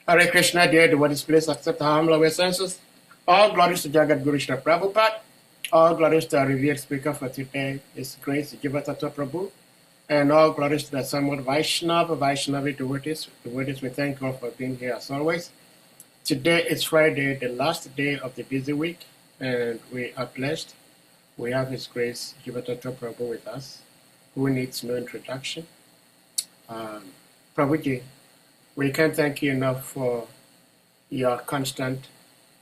Hare Krishna, dear devotees, please accept our humble obeisances. All glories to Jagat Guru Shri Prabhupada. All glories to our revered speaker for today, His Grace Jiva Tattva Prabhu. And all glories to the somewhat Vaishnavi devotees. Devotees, we thank God for being here as always. Today is Friday, the last day of the busy week, and we are blessed. We have His Grace Jiva Tattva Prabhu with us, who needs no introduction. Prabhuji, we can't thank you enough for your constant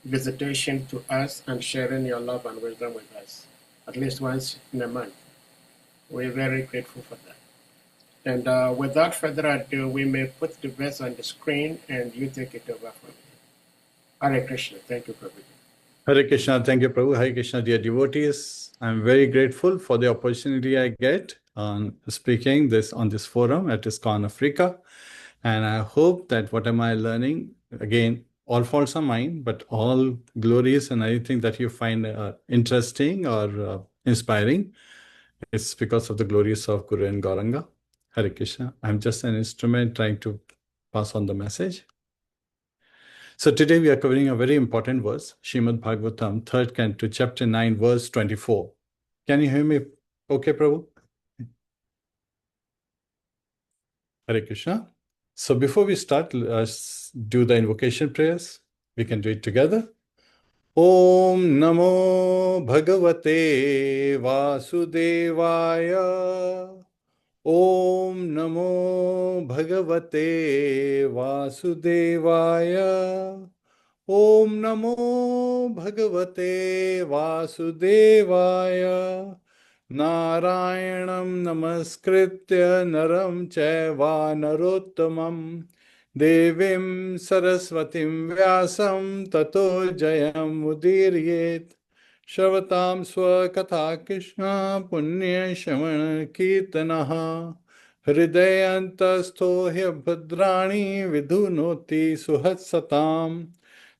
visitation to us and sharing your love and wisdom with us, at least once in a month. We're very grateful for that. And without further ado, we may put the verse on the screen and you take it over from here. Hare Krishna. Thank you, Prabhuji. Hare Krishna. Thank you, Prabhu. Hare Krishna, dear devotees. I'm very grateful for the opportunity I get on speaking on this forum at ISKCON Africa. And I hope that what am I learning, again, all faults are mine, but all glories and anything that you find interesting or inspiring, it's because of the glories of Guru and Gauranga. Hare Krishna. I'm just an instrument trying to pass on the message. So today we are covering a very important verse, Srimad Bhagavatam, 3rd Canto, chapter 9, verse 24. Can you hear me okay, Prabhu? Hare Krishna. So before we start, let's do the invocation prayers. We can do it together. Om Namo Bhagavate Vasudevaya. Om Namo Bhagavate Vasudevaya. Om Namo Bhagavate Vasudevaya. Narayanam Namaskritya Naram Chaiva Narottamam Devim Saraswatim Vyasam Tato Jayam Udiryet Shavatam Swakatha Krishna Punya Shamana Kirtanaha Hridayantastho Bhadrani Vidhunoti Suhatsatam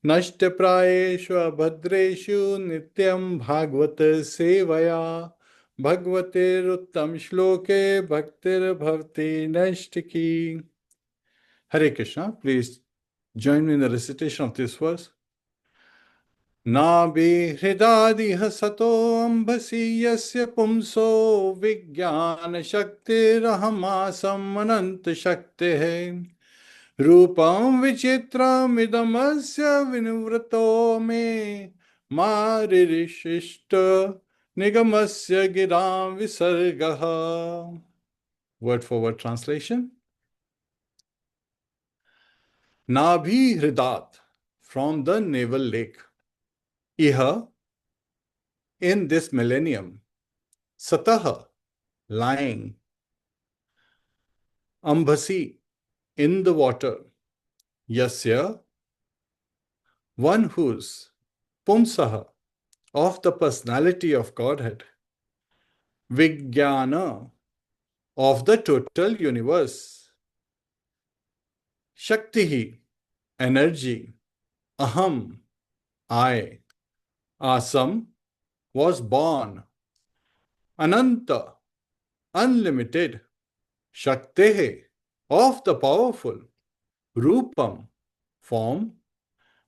Nashtaprayeshu Abhadreshu Nityam Bhagavata Sevaya Bhagavatir Uttam Shloke Bhaktir Bhavati Nashtaki. Hare Krishna. Please join me in the recitation of this verse. Nabhi hridadiha sato ambasi yasya pumso vijnana shakti rahamasam ananta shakti hai. Rupam vichitram idamasya vinuvrato me maririshishta nigamasya giram visargaha. Word for word translation. Nabhi hridat, from the navel lake. Iha, in this millennium. Sataha, lying. Ambhasi, in the water. Yasya, one whose. Pumsaha, of the personality of Godhead. Vijnana, of the total universe. Shaktihi, energy. Aham, I. Asam, was born. Ananta, unlimited. Shaktehe, of the powerful. Rupam, form.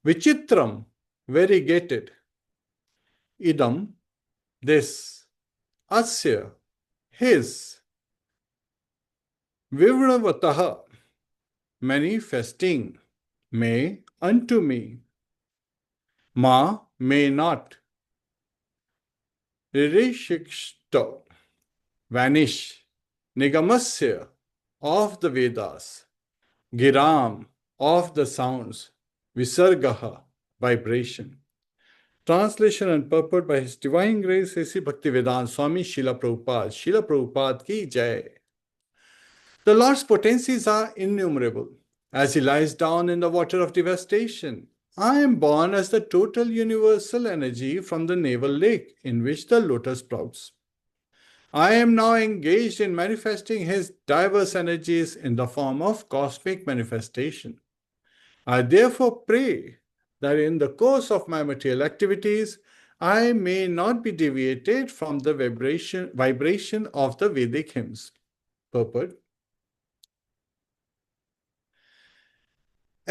Vichitram, variegated. Idam, this. Asya, his. Vivravataha, manifesting. May, unto me. Ma, may not. Ririshikshta, vanish. Nigamasya, of the Vedas. Giram, of the sounds. Visargaha, vibration. Translation and purport by His Divine Grace A.C. Bhaktivedanta Swami Srila Prabhupada. Srila Prabhupada ki jai. The Lord's potencies are innumerable. As He lies down in the water of devastation, I am born as the total universal energy from the navel lake in which the lotus sprouts. I am now engaged in manifesting His diverse energies in the form of cosmic manifestation. I therefore pray that in the course of my material activities, I may not be deviated from the vibration of the Vedic hymns. Purport.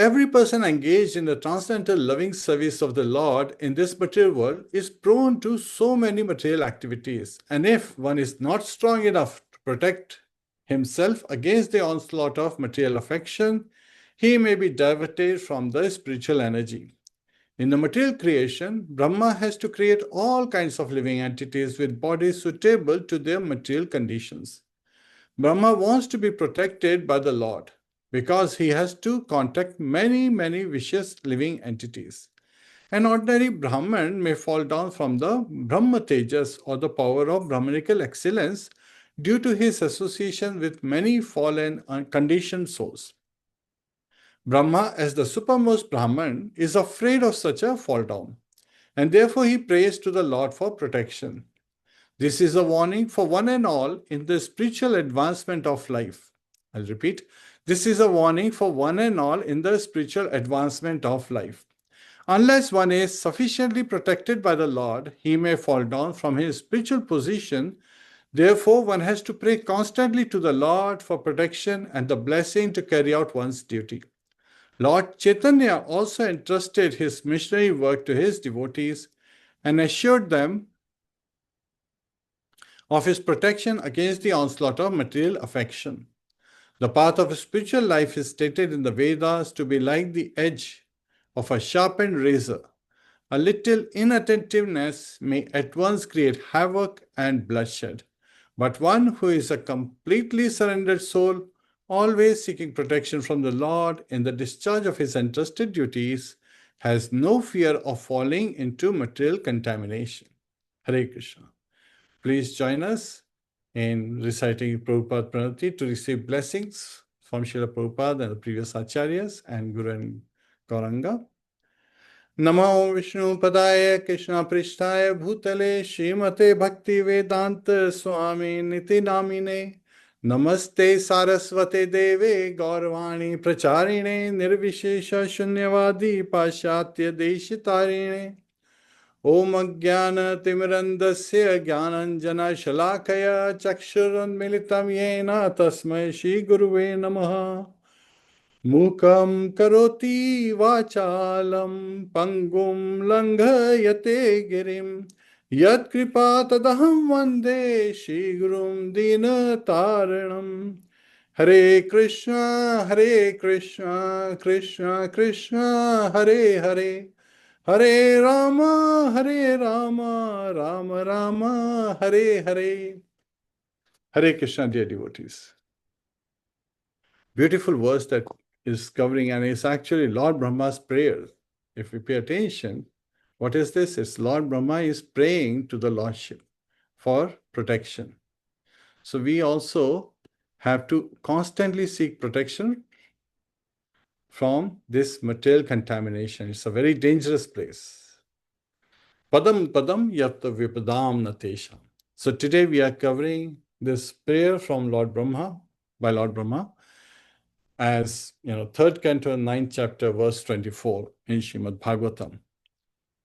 every person engaged in the transcendental loving service of the Lord in this material world is prone to so many material activities. And if one is not strong enough to protect himself against the onslaught of material affection, he may be diverted from the spiritual energy. In the material creation, Brahma has to create all kinds of living entities with bodies suitable to their material conditions. Brahma wants to be protected by the Lord because he has to contact many vicious living entities. An ordinary Brahman may fall down from the Brahma Tejas or the power of Brahmanical excellence due to his association with many fallen and conditioned souls. Brahma, as the supermost Brahman, is afraid of such a fall down, and therefore he prays to the Lord for protection. This is a warning for one and all in the spiritual advancement of life. I'll repeat. This is a warning for one and all in the spiritual advancement of life. Unless one is sufficiently protected by the Lord, he may fall down from his spiritual position. Therefore, one has to pray constantly to the Lord for protection and the blessing to carry out one's duty. Lord Chaitanya also entrusted his missionary work to his devotees and assured them of his protection against the onslaught of material affection. The path of spiritual life is stated in the Vedas to be like the edge of a sharpened razor. A little inattentiveness may at once create havoc and bloodshed. But one who is a completely surrendered soul, always seeking protection from the Lord in the discharge of his entrusted duties, has no fear of falling into material contamination. Hare Krishna. Please join us in reciting Prabhupada Pranati to receive blessings from Srila Prabhupada and the previous Acharyas and Guru and Gauranga. Namo Vishnu Padaya Krishna Prishtaya Bhutale Srimate Bhakti Vedanta Swami Niti Namine Namaste Saraswate Deve Gaurvani Pracharine Nirvishesha Shunyavadi Pashatya Deshitarine Om Jnana Timirandasya Jnananjana Shalakaya Chakshuranmilitam Yena Tasmai Shri Guruve Namaha Mukam Karoti Vachalam Pangum Langhayate Girim Yat Kripa Tadaham Vande Shri Gurum Dina Taranam Hare Krishna Krishna Krishna Hare Hare Hare Rama, Rama Rama, Hare Hare. Hare Krishna, dear devotees. Beautiful verse that is covering, and it's actually Lord Brahma's prayer. If we pay attention, what is this? It's Lord Brahma is praying to the Lordship for protection. So we also have to constantly seek protection from this material contamination. It's a very dangerous place. Padam padam yatta vipadam natesha. So today we are covering this prayer from Lord Brahma, by Lord Brahma, as third canto, 9th chapter, verse 24 in Srimad Bhagavatam.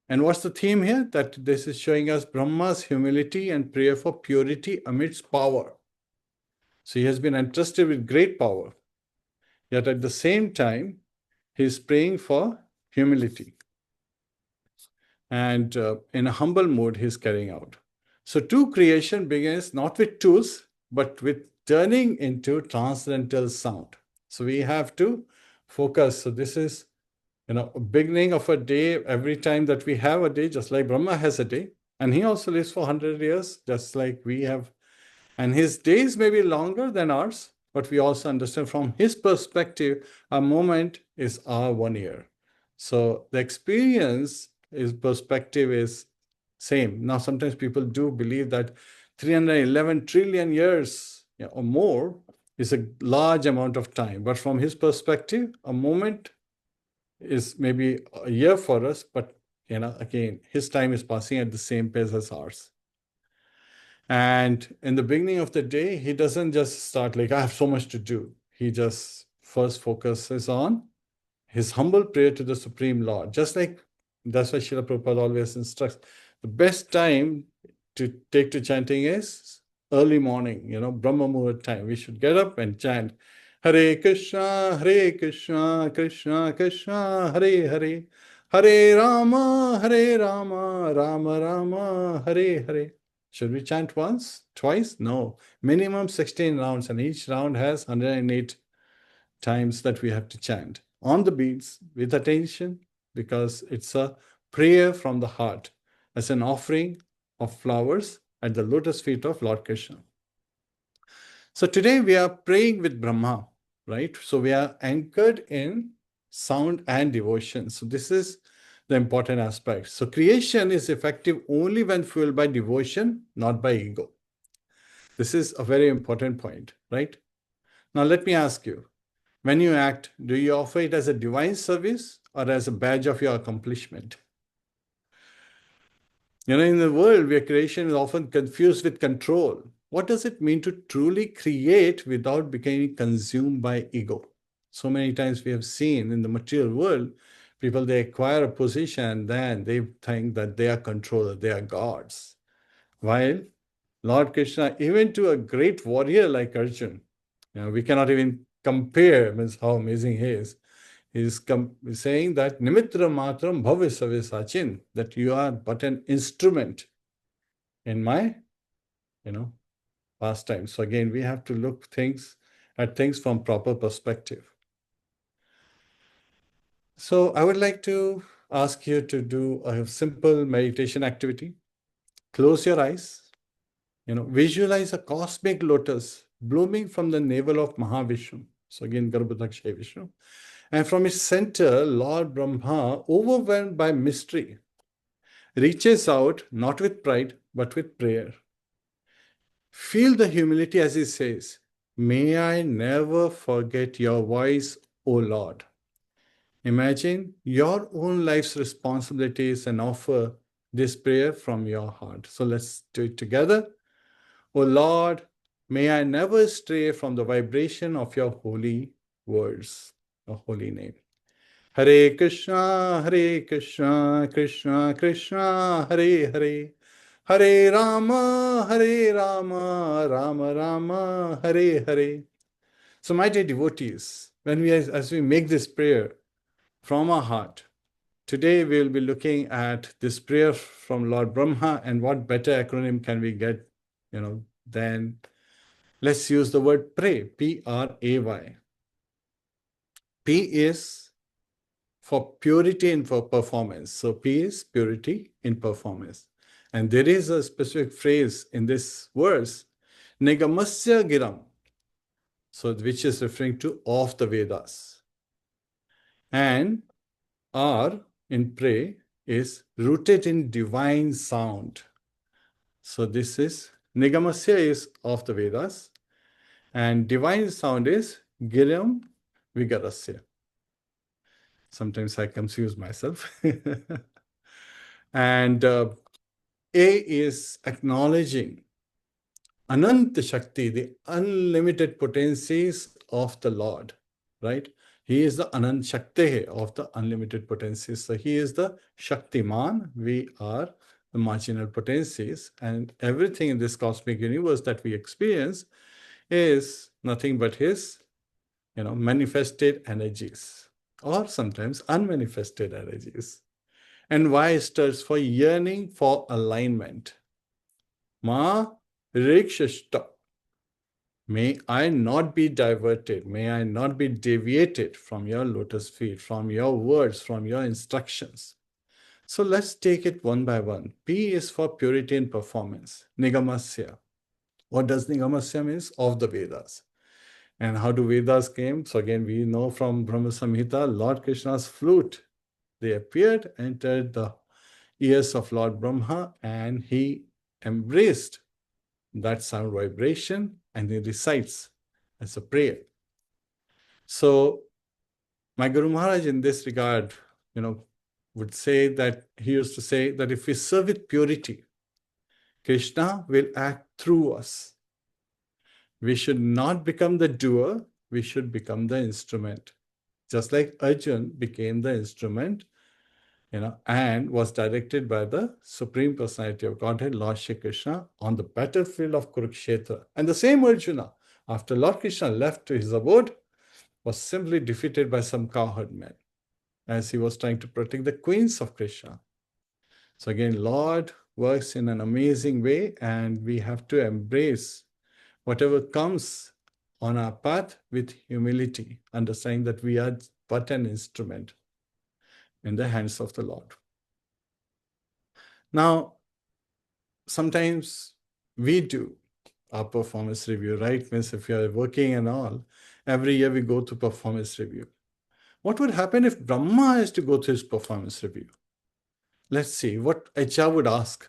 And what's the theme here? That this is showing us Brahma's humility and prayer for purity amidst power. So he has been entrusted with great power, yet at the same time, he is praying for humility. And in a humble mood, he's carrying out. So true creation begins not with tools, but with turning into transcendental sound. So we have to focus. So this is, a beginning of a day. Every time that we have a day, just like Brahma has a day, and he also lives for 100 years, just like we have. And his days may be longer than ours, but we also understand from his perspective, a moment is our 1 year. So the experience, his perspective is same. Now, sometimes people do believe that 311 trillion years or more is a large amount of time. But from his perspective, a moment is maybe a year for us, but again, his time is passing at the same pace as ours. And in the beginning of the day, he doesn't just start like, I have so much to do. He just first focuses on his humble prayer to the Supreme Lord. Just like, that's why Srila Prabhupada always instructs, the best time to take to chanting is early morning, Brahma Muhurat time. We should get up and chant. Hare Krishna, Krishna Krishna, Hare Hare, Hare Rama, Rama Rama, Hare Hare. Should we chant once, twice? No. Minimum 16 rounds, and each round has 108 times that we have to chant on the beats with attention, because it's a prayer from the heart as an offering of flowers at the lotus feet of Lord Krishna. So today we are praying with Brahma, right? So we are anchored in sound and devotion. So this is the important aspect. So creation is effective only when fueled by devotion, not by ego. This is a very important point, right? Now let me ask you, when you act, do you offer it as a divine service or as a badge of your accomplishment? In the world where creation is often confused with control, what does it mean to truly create without becoming consumed by ego? So many times we have seen in the material world, people, they acquire a position and then they think that they are controller, they are gods. While Lord Krishna, even to a great warrior like Arjun, we cannot even compare, means how amazing he is. He's saying that Nimitra Matram Bhavya Sachin, that you are but an instrument in my, pastime. So again, we have to look at things from proper perspective. So I would like to ask you to do a simple meditation activity. Close your eyes. Visualize a cosmic lotus blooming from the navel of Mahavishnu. So again, Garbhodakshay Vishnu. And from its center, Lord Brahma, overwhelmed by mystery, reaches out not with pride, but with prayer. Feel the humility as he says, "May I never forget your voice, O Lord." Imagine your own life's responsibilities and offer this prayer from your heart. So let's do it together. O Lord, may I never stray from the vibration of your holy words, your holy name. Hare Krishna, Krishna Krishna, Hare Hare. Hare Rama, Rama Rama, Hare Hare. So my dear devotees, as we make this prayer from our heart, today we will be looking at this prayer from Lord Brahma, and what better acronym can we get, than let's use the word pray, P-R-A-Y. P is for purity and for performance. So P is purity in performance. And there is a specific phrase in this verse, Nigamasya Giram, so which is referring to of the Vedas. And R in pray is rooted in divine sound. So this is, Nigamasya is of the Vedas, and divine sound is Giram Vigarasya. Sometimes I confuse myself. And A is acknowledging Ananta Shakti, the unlimited potencies of the Lord, right? He is the Anant Shakti of the unlimited potencies. So he is the Shaktiman. We are the marginal potencies. And everything in this cosmic universe that we experience is nothing but his, manifested energies, or sometimes unmanifested energies. And Y stands for yearning for alignment. Ma Rikshashta. May I not be diverted. May I not be deviated from your lotus feet, from your words, from your instructions. So let's take it one by one. P is for purity and performance. Nigamasya. What does Nigamasya means? Of the Vedas. And how do Vedas came? So again, we know from Brahma Samhita, Lord Krishna's flute. They appeared, entered the ears of Lord Brahma, and he embraced that sound vibration, and he recites as a prayer. So my Guru Maharaj in this regard, would say that, he used to say that if we serve with purity, Krishna will act through us. We should not become the doer, we should become the instrument. Just like Arjun became the instrument, and was directed by the Supreme Personality of Godhead, Lord Shri Krishna, on the battlefield of Kurukshetra. And the same Arjuna, after Lord Krishna left to his abode, was simply defeated by some cowherd men as he was trying to protect the queens of Krishna. So again, Lord works in an amazing way, and we have to embrace whatever comes on our path with humility, understanding that we are but an instrument in the hands of the Lord. Now, sometimes we do our performance review, right? Means if you are working and all, every year we go to performance review. What would happen if Brahma has to go through his performance review? Let's see what HR would ask.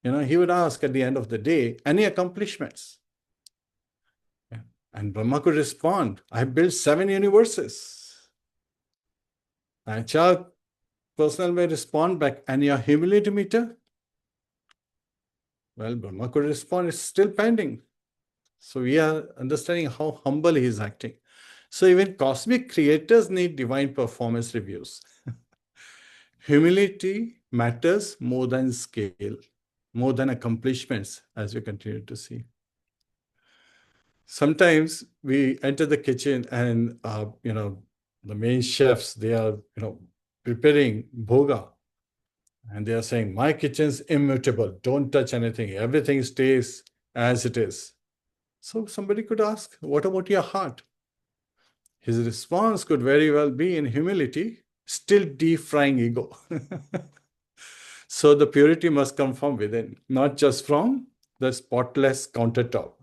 He would ask at the end of the day, any accomplishments? Yeah. And Brahma could respond, I built 7 universes. HR personnel may respond back, and your humility meter? Well, Brahma could respond, it's still pending. So we are understanding how humble he is acting. So even cosmic creators need divine performance reviews. Humility matters more than scale, more than accomplishments, as we continue to see. Sometimes we enter the kitchen and, the main chefs, they are, preparing bhoga. And they are saying, my kitchen's immutable. Don't touch anything. Everything stays as it is. So somebody could ask, what about your heart? His response could very well be in humility, still deep frying ego. So the purity must come from within, not just from the spotless countertop.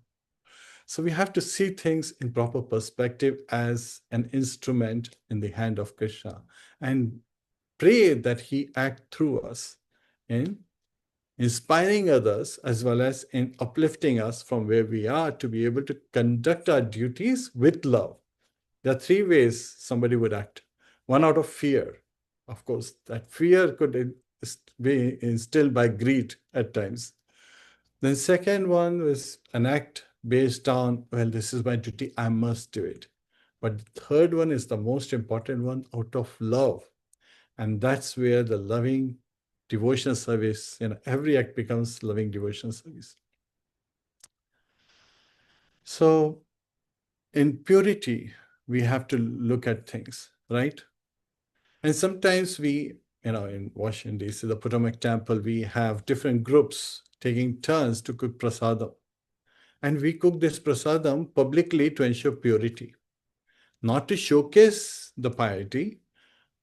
So we have to see things in proper perspective as an instrument in the hand of Krishna and pray that he act through us in inspiring others as well as in uplifting us from where we are to be able to conduct our duties with love. There are 3 ways somebody would act. One out of fear. Of course, that fear could be instilled by greed at times. Then second one is an act based on, well, this is my duty, I must do it. But the third one is the most important one, out of love. And that's where the loving devotional service, every act becomes loving devotional service. So in purity, we have to look at things, right? And sometimes we, in Washington, D.C., the Potomac Temple, we have different groups taking turns to cook prasadam. And we cook this prasadam publicly to ensure purity, not to showcase the piety,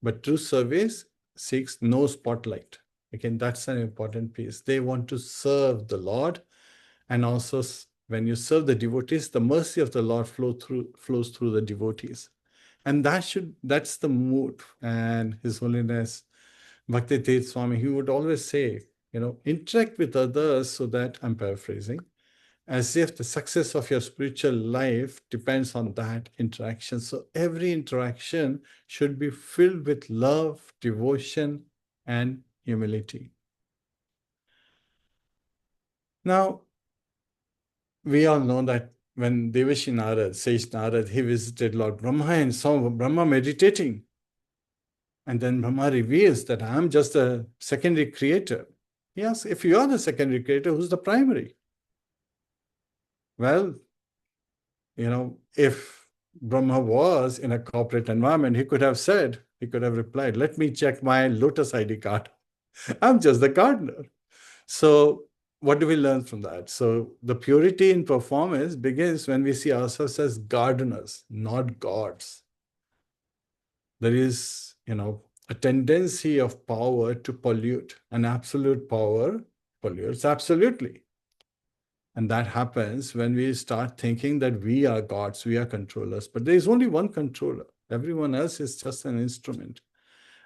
but true service seeks no spotlight. Again, that's an important piece. They want to serve the Lord, and also when you serve the devotees, the mercy of the Lord flows through the devotees. And that's the mood. And His Holiness Bhakti Tirth Swami, he would always say, interact with others so that, I'm paraphrasing, as if the success of your spiritual life depends on that interaction. So every interaction should be filled with love, devotion, and humility. Now, we all know that when Devashi Narad, Sage Narad, he visited Lord Brahma and saw Brahma meditating. And then Brahma reveals that I'm just a secondary creator. He asks, if you are the secondary creator, who's the primary? Well, if Brahma was in a corporate environment, he could have replied, let me check my Lotus ID card. I'm just the gardener. So what do we learn from that? So the purity in performance begins when we see ourselves as gardeners, not gods. There is, a tendency of power to pollute, and absolute power pollutes absolutely. And that happens when we start thinking that we are gods, we are controllers. But there is only one controller. Everyone else is just an instrument.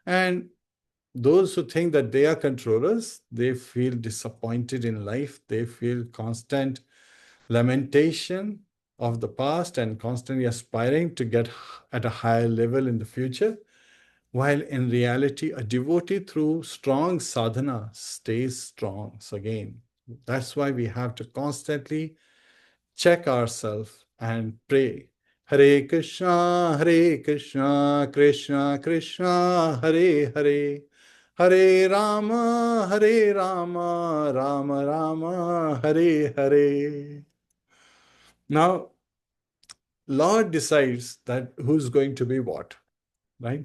And those who think that they are controllers, they feel disappointed in life. They feel constant lamentation of the past and constantly aspiring to get at a higher level in the future. While in reality, a devotee through strong sadhana stays strong. So again, that's why we have to constantly check ourselves and pray. Hare Krishna, Krishna Krishna, Hare Hare. Hare Rama, Rama Rama, Hare Hare. Now, Lord decides that who's going to be what, right?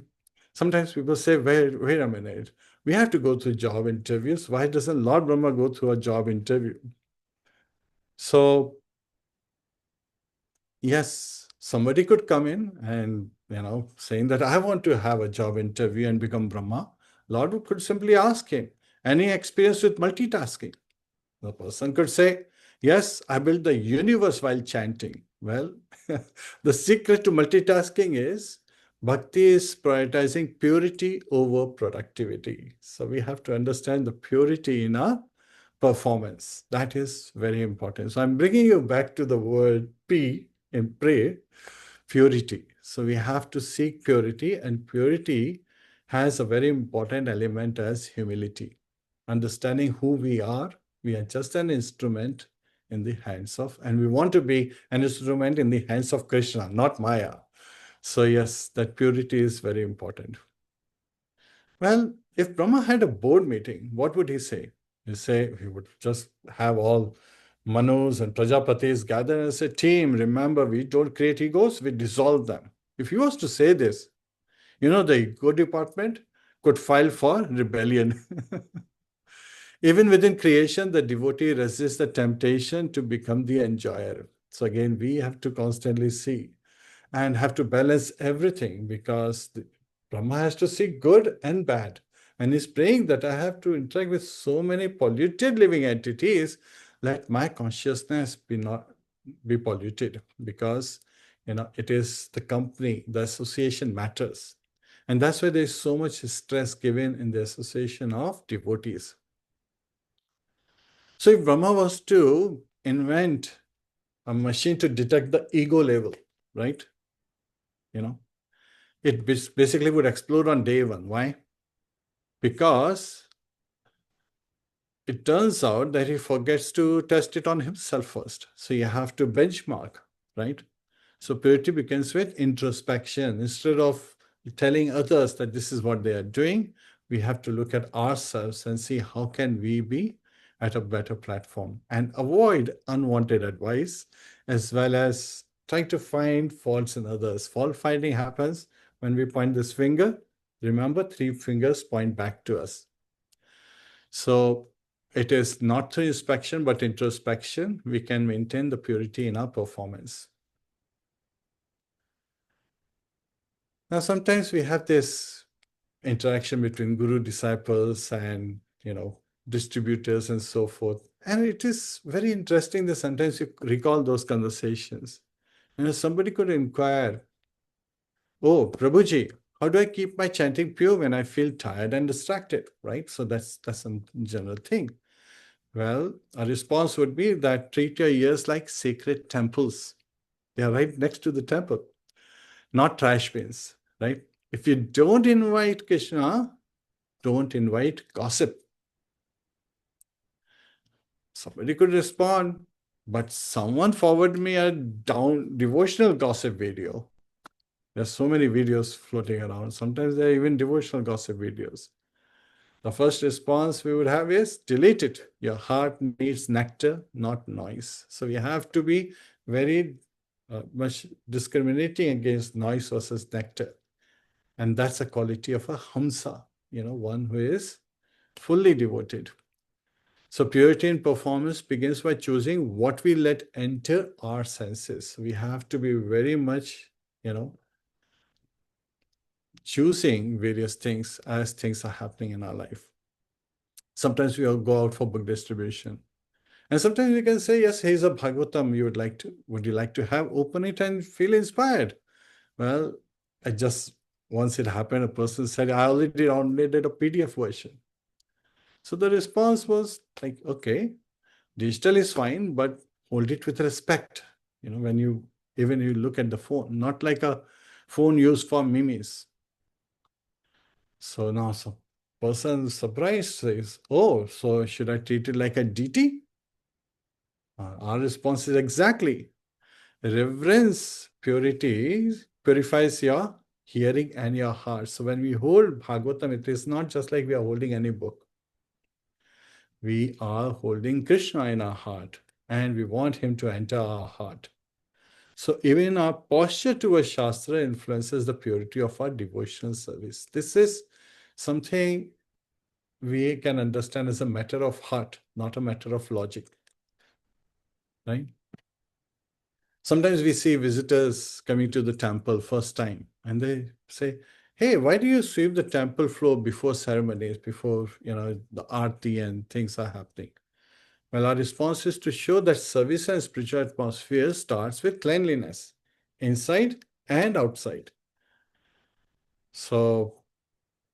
Sometimes people say, wait a minute, we have to go through job interviews. Why doesn't Lord Brahma go through a job interview? So, yes, somebody could come in and, saying that I want to have a job interview and become Brahma. Lord could simply ask him, any experience with multitasking? The person could say, yes, I built the universe while chanting. Well, the secret to multitasking is bhakti is prioritizing purity over productivity. So we have to understand the purity in our performance. That is very important. So I'm bringing you back to the word P in pray, purity. So we have to seek purity, and purity has a very important element as humility. Understanding who we are just an instrument in the hands of, and we want to be an instrument in the hands of Krishna, not Maya. So yes, that purity is very important. Well, if Brahma had a board meeting, what would he say? He would just have all Manus and Prajapatis gather and say, team, remember, we don't create egos, we dissolve them. If he was to say this, the ego department could file for rebellion. Even within creation, the devotee resists the temptation to become the enjoyer. So again, we have to constantly see and have to balance everything, because Brahma has to see good and bad. And he's praying that I have to interact with so many polluted living entities, let my consciousness not be polluted, because it is the company, the association matters. And that's why there's so much stress given in the association of devotees. So if Brahma was to invent a machine to detect the ego level, right? It basically would explode on day one. Why? Because it turns out that he forgets to test it on himself first. So you have to benchmark, right? So purity begins with introspection. Instead of telling others that this is what they are doing, we have to look at ourselves and see how can we be at a better platform and avoid unwanted advice, as well as try to find faults in others. Fault finding happens when we point this finger. Remember, 3 fingers point back to us. So it is not through inspection, but introspection, we can maintain the purity in our performance. Now, sometimes we have this interaction between guru disciples and, distributors and so forth. And it is very interesting that sometimes you recall those conversations. Somebody could inquire, oh, Prabhuji, how do I keep my chanting pure when I feel tired and distracted, right? So that's a general thing. Well, a response would be that treat your ears like sacred temples. They are right next to the temple, not trash bins, right? If you don't invite Krishna, don't invite gossip. Somebody could respond, but someone forwarded me a devotional gossip video. There's so many videos floating around. Sometimes there are even devotional gossip videos. The first response we would have is delete it. Your heart needs nectar, not noise. So you have to be very much discriminating against noise versus nectar. And that's a quality of a Hamsa, one who is fully devoted. So purity in performance begins by choosing what we let enter our senses. We have to be very much, choosing various things as things are happening in our life. Sometimes we all go out for book distribution. And sometimes we can say, yes, here's a Bhagavatam would you like to have? Open it and feel inspired. Well, once it happened, a person said, I already downloaded a PDF version. So the response was like, okay, digital is fine, but hold it with respect. When you look at the phone, not like a phone used for memes. So now some person surprised says, oh, so should I treat it like a DT? Our response is exactly. Reverence, purity purifies your hearing and your heart. So when we hold Bhagavatam, it is not just like we are holding any book. We are holding Krishna in our heart and we want him to enter our heart. So even our posture towards Shastra influences the purity of our devotional service. This is something we can understand as a matter of heart, not a matter of logic. Right? Sometimes we see visitors coming to the temple first time and they say, hey, why do you sweep the temple floor before ceremonies, before the aarti and things are happening? Well, our response is to show that service and spiritual atmosphere starts with cleanliness, inside and outside. So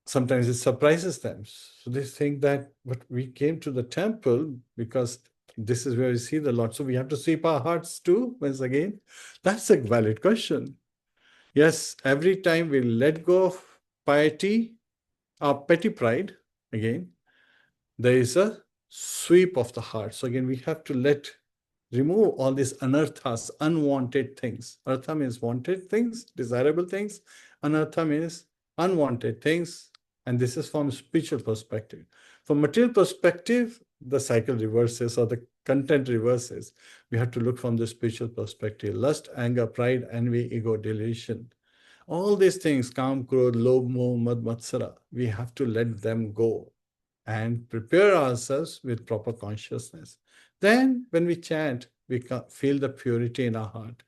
sometimes it surprises them. So they think that, but we came to the temple because this is where we see the Lord. So we have to sweep our hearts too, once again. That's a valid question. Yes, every time we let go of piety, our petty pride, again, there is a sweep of the heart. So again, we have to remove all these anarthas, unwanted things. Artha means wanted things, desirable things. Anartha means unwanted things. And this is from spiritual perspective. From material perspective, the cycle reverses or the content reverses. We have to look from the spiritual perspective. Lust, anger, pride, envy, ego, delusion. All these things, kam, krodh, lobh, moh, mad, matsara, we have to let them go and prepare ourselves with proper consciousness. Then when we chant, we feel the purity in our heart.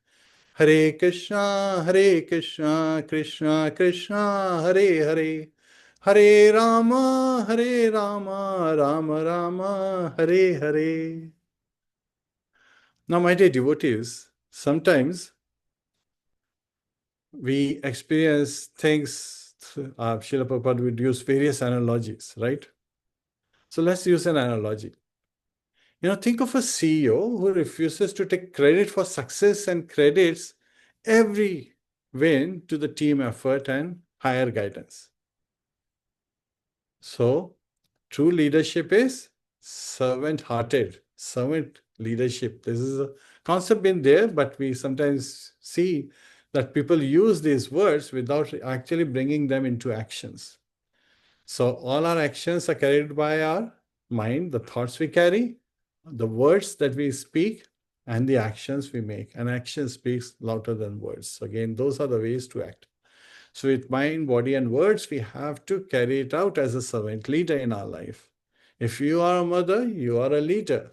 Hare Krishna, Krishna Krishna, Hare Hare, Hare Rama, Rama Rama, Hare Hare. Now, my dear devotees, sometimes we experience things, Srila Prabhupada would use various analogies, right? So let's use an analogy. Think of a CEO who refuses to take credit for success and credits every win to the team effort and higher guidance. So, true leadership is servant-hearted, servant leadership. This is a concept been there, but we sometimes see that people use these words without actually bringing them into actions. So, all our actions are carried by our mind, the thoughts we carry, the words that we speak, and the actions we make. And action speaks louder than words. So again, those are the ways to act. So with mind, body, and words, we have to carry it out as a servant leader in our life. If you are a mother, you are a leader,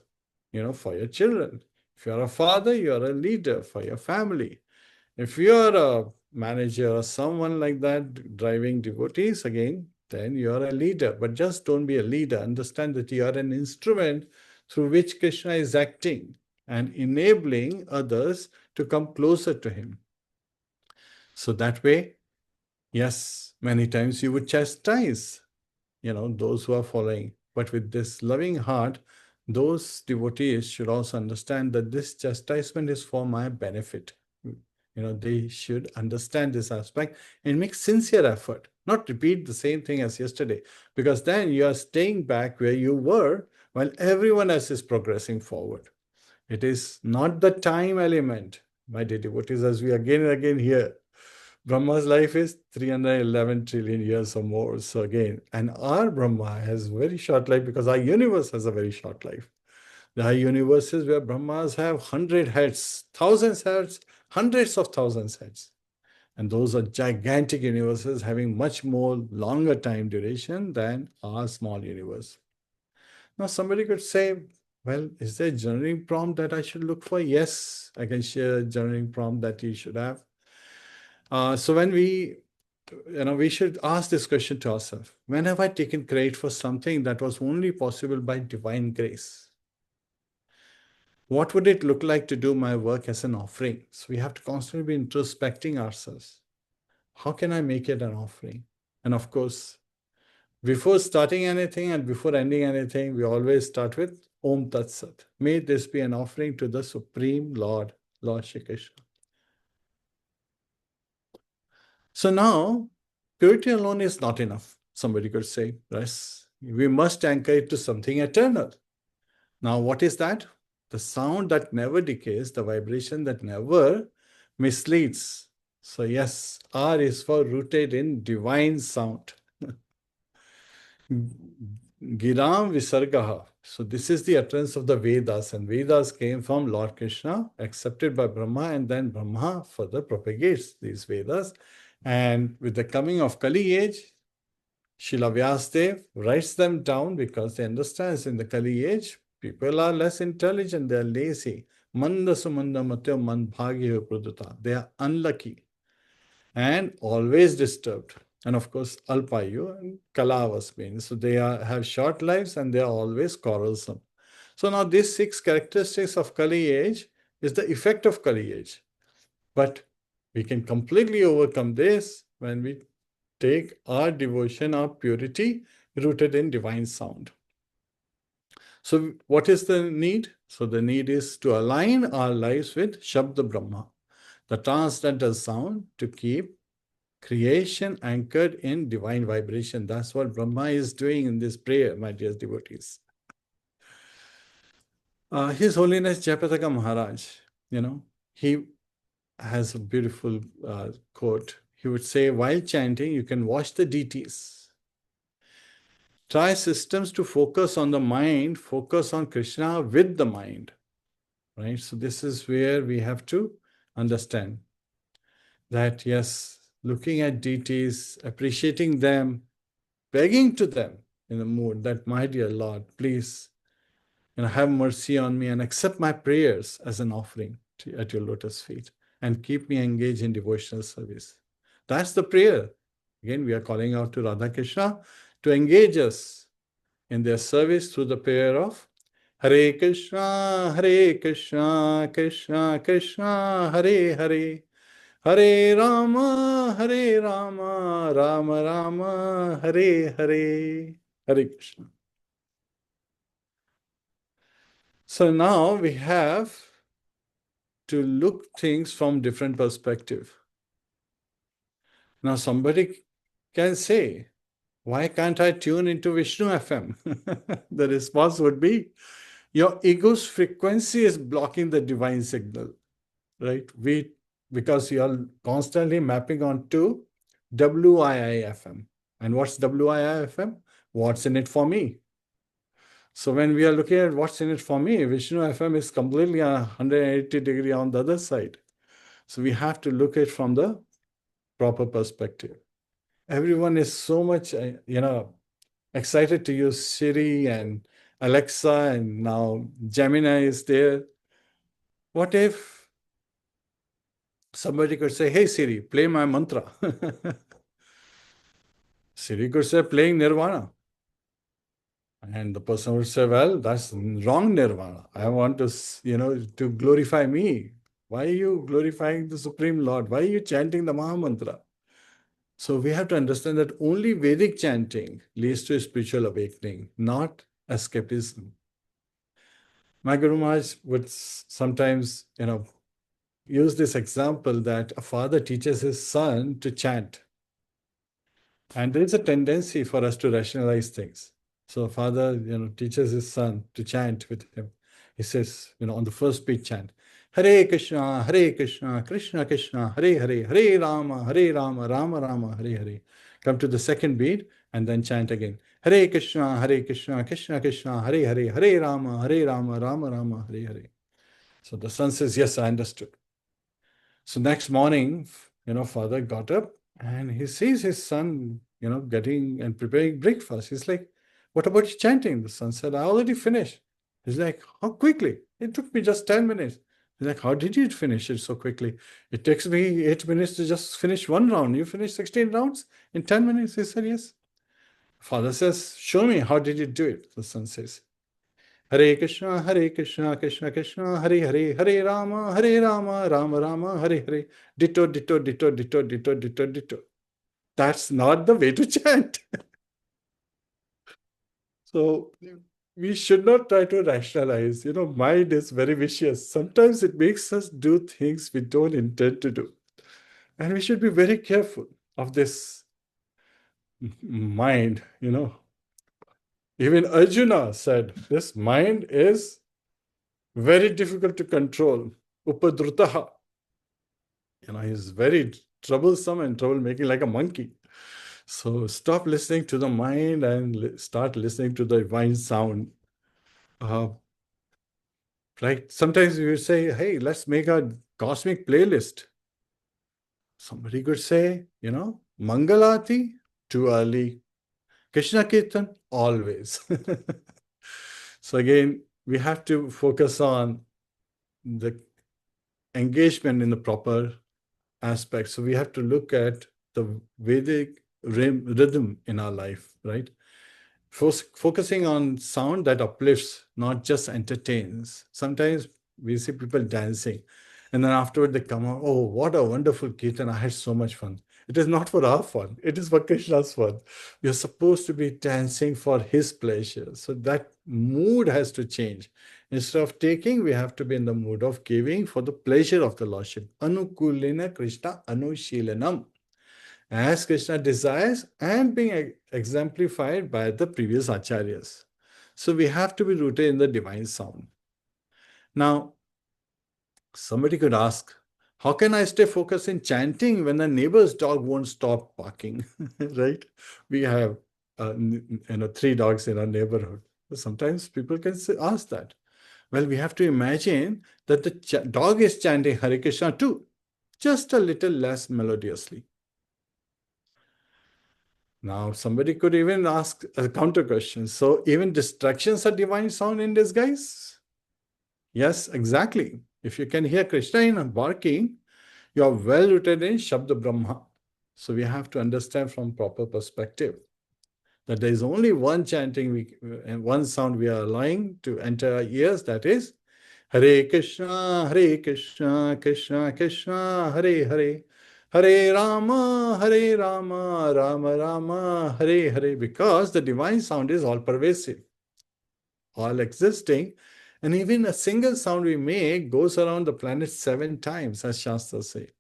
for your children. If you are a father, you are a leader for your family. If you are a manager or someone like that driving devotees, again, then you are a leader. But just don't be a leader. Understand that you are an instrument through which Krishna is acting and enabling others to come closer to him. So that way, yes, many times you would chastise, those who are following. But with this loving heart, those devotees should also understand that this chastisement is for my benefit. They should understand this aspect and make sincere effort, not repeat the same thing as yesterday, because then you are staying back where you were while everyone else is progressing forward. It is not the time element, my dear devotees, as we again and again hear. Brahma's life is 311 trillion years or more. So again, and our Brahma has very short life because our universe has a very short life. There are universes where Brahmas have 100 heads, thousands heads, hundreds of thousands heads. And those are gigantic universes having much more longer time duration than our small universe. Now, somebody could say, well, is there a journaling prompt that I should look for? Yes, I can share a journaling prompt that you should have. So when we should ask this question to ourselves. When have I taken credit for something that was only possible by divine grace? What would it look like to do my work as an offering? So we have to constantly be introspecting ourselves. How can I make it an offering? And of course, before starting anything and before ending anything, we always start with Om Tat Sat. May this be an offering to the Supreme Lord, Lord Shri Krishna. So now, purity alone is not enough, somebody could say. Yes, we must anchor it to something eternal. Now, what is that? The sound that never decays, the vibration that never misleads. So yes, R is for rooted in divine sound. Giram Visargaha. So this is the utterance of the Vedas, and Vedas came from Lord Krishna, accepted by Brahma, and then Brahma further propagates these Vedas. And with the coming of Kali age, Srila Vyasadeva writes them down because he understands in the Kali age, people are less intelligent, they are lazy. Manda sumanda matya man bhagya praduta. They are unlucky and always disturbed. And of course, Alpayu and Kalavas means. So they have short lives and they are always quarrelsome. So now these 6 characteristics of Kali age is the effect of Kali age. But we can completely overcome this when we take our devotion, our purity rooted in divine sound. So what is the need? So the need is to align our lives with Shabda Brahma, the transcendental sound, to keep creation anchored in divine vibration. That's what Brahma is doing in this prayer, my dear devotees. His Holiness Jayapataka Maharaj, he has a beautiful quote. He would say, while chanting, you can watch the deities. Try systems to focus on the mind, focus on Krishna with the mind. Right? So this is where we have to understand that, yes, looking at deities, appreciating them, begging to them in the mood that, my dear Lord, please, have mercy on me and accept my prayers as an offering at your lotus feet and keep me engaged in devotional service. That's the prayer. Again, we are calling out to Radha Krishna to engage us in their service through the prayer of Hare Krishna, Krishna Krishna, Hare Hare, Hare Rama, Rama Rama, Hare Hare. Hare Krishna. So now we have to look things from different perspective. Now somebody can say, why can't I tune into Vishnu FM? The response would be, your ego's frequency is blocking the divine signal, right? Because you are constantly mapping onto WIIFM. And what's WIIFM? What's in it for me? So when we are looking at what's in it for me, Vishnu FM is completely 180 degree on the other side. So we have to look at it from the proper perspective. Everyone is so much, excited to use Siri and Alexa, and now Gemini is there. What if somebody could say, hey Siri, play my mantra? Siri could say, playing Nirvana. And the person would say, well, that's wrong Nirvana. I want to glorify me. Why are you glorifying the Supreme Lord? Why are you chanting the Maha Mantra? So we have to understand that only Vedic chanting leads to a spiritual awakening, not escapism. My Guru Maharaj would sometimes, use this example that a father teaches his son to chant. And there is a tendency for us to rationalize things. So a father, teaches his son to chant with him. He says, on the first beat chant, Hare Krishna, Krishna Krishna, Hare Hare, Hare Rama, Rama Rama, Hare Hare. Come to the second beat and then chant again. Hare Krishna, Krishna Krishna, Hare Hare, Hare Rama, Rama Rama, Hare Hare. So the son says, yes, I understood. So next morning, father got up and he sees his son, getting and preparing breakfast. He's like, what about you chanting? The son said, I already finished. He's like, how quickly? It took me just 10 minutes. He's like, how did you finish it so quickly? It takes me 8 minutes to just finish one round. You finished 16 rounds in 10 minutes? He said, yes. Father says, show me, how did you do it? The son says, Hare Krishna, Krishna Krishna, Hare Hare, Hare Rama, Rama Rama, Hare Hare. Ditto, ditto, ditto, ditto, ditto, ditto, ditto. That's not the way to chant. So we should not try to rationalize. Mind is very vicious. Sometimes it makes us do things we don't intend to do. And we should be very careful of this mind, Even Arjuna said, this mind is very difficult to control. Upadrutaha. He's very troublesome and troublemaking like a monkey. So stop listening to the mind and start listening to the divine sound. Uh, right? Sometimes we would say, hey, let's make a cosmic playlist. Somebody could say, Mangalati, too early. Krishna Kirtan, always. So again, we have to focus on the engagement in the proper aspect. So we have to look at the Vedic rhythm in our life, right? Focusing on sound that uplifts, not just entertains. Sometimes we see people dancing, and then afterward they come out, oh, what a wonderful kirtan, I had so much fun. It is not for our fun, it is for Krishna's fun. We are supposed to be dancing for his pleasure. So that mood has to change. Instead of taking, we have to be in the mood of giving for the pleasure of the Lordship. Anukulina Krishna Anushilanam, as Krishna desires and being exemplified by the previous acharyas. So we have to be rooted in the divine sound. Now, somebody could ask, how can I stay focused in chanting when the neighbor's dog won't stop barking? Right? We have 3 dogs in our neighborhood. Sometimes people can ask that. Well, we have to imagine that the dog is chanting Hare Krishna too, just a little less melodiously. Now, somebody could even ask a counter question. So, even distractions are divine sound in disguise? Yes, exactly. If you can hear Krishna in barking, you are well rooted in Shabda Brahma. So, we have to understand from proper perspective that there is only one chanting and one sound we are allowing to enter our ears, that is Hare Krishna, Krishna Krishna, Hare Hare. Hare Rama, Rama Rama, Hare Hare, because the divine sound is all pervasive, all existing, and even a single sound we make goes around the planet 7 times, as Shastras say.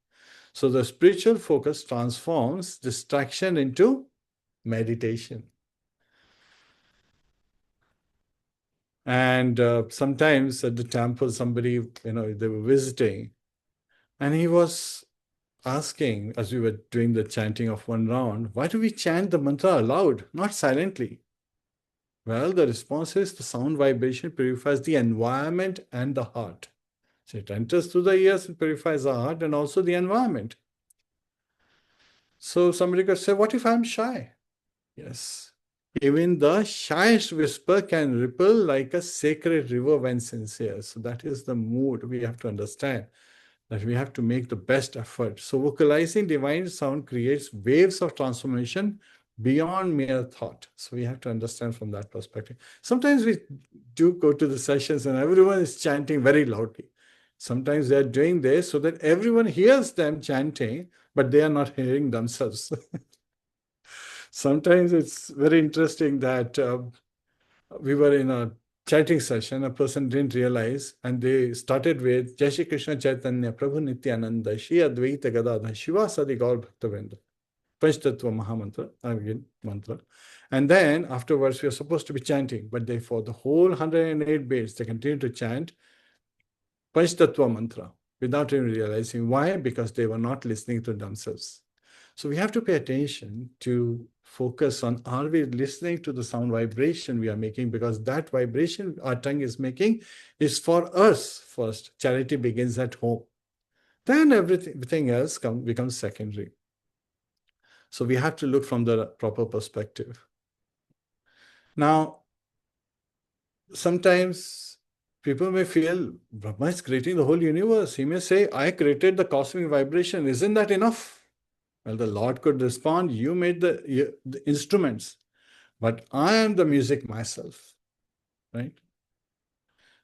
So the spiritual focus transforms distraction into meditation. And sometimes at the temple, somebody, they were visiting, and he was asking, as we were doing the chanting of one round, why do we chant the mantra aloud, not silently? Well, the response is the sound vibration purifies the environment and the heart. So it enters through the ears and purifies the heart and also the environment. So somebody could say, what if I'm shy? Yes. Even the shyest whisper can ripple like a sacred river when sincere. So that is the mood we have to understand, that we have to make the best effort. So vocalizing divine sound creates waves of transformation beyond mere thought. So we have to understand from that perspective. Sometimes we do go to the sessions and everyone is chanting very loudly. Sometimes they are doing this so that everyone hears them chanting, but they are not hearing themselves. Sometimes it's very interesting that we were in a chanting session, a person didn't realize, and they started with Jai Shri Krishna Chaitanya Prabhu Nityananda Shri Advaita Gadadhar Shiva Sadi Gaur Bhaktavinda Panch Tattva Mahamantra, again mantra. And then afterwards we are supposed to be chanting, but they, for the whole 108 beats, they continue to chant Panch Tattva mantra without even realizing why, because they were not listening to themselves. So we have to pay attention to focus on, are we listening to the sound vibration we are making? Because that vibration our tongue is making is for us first. Charity begins at home. Then everything else becomes secondary. So we have to look from the proper perspective. Now, sometimes people may feel Brahma is creating the whole universe. He may say, I created the cosmic vibration. Isn't that enough? Well, the Lord could respond, you made the instruments, but I am the music myself, right?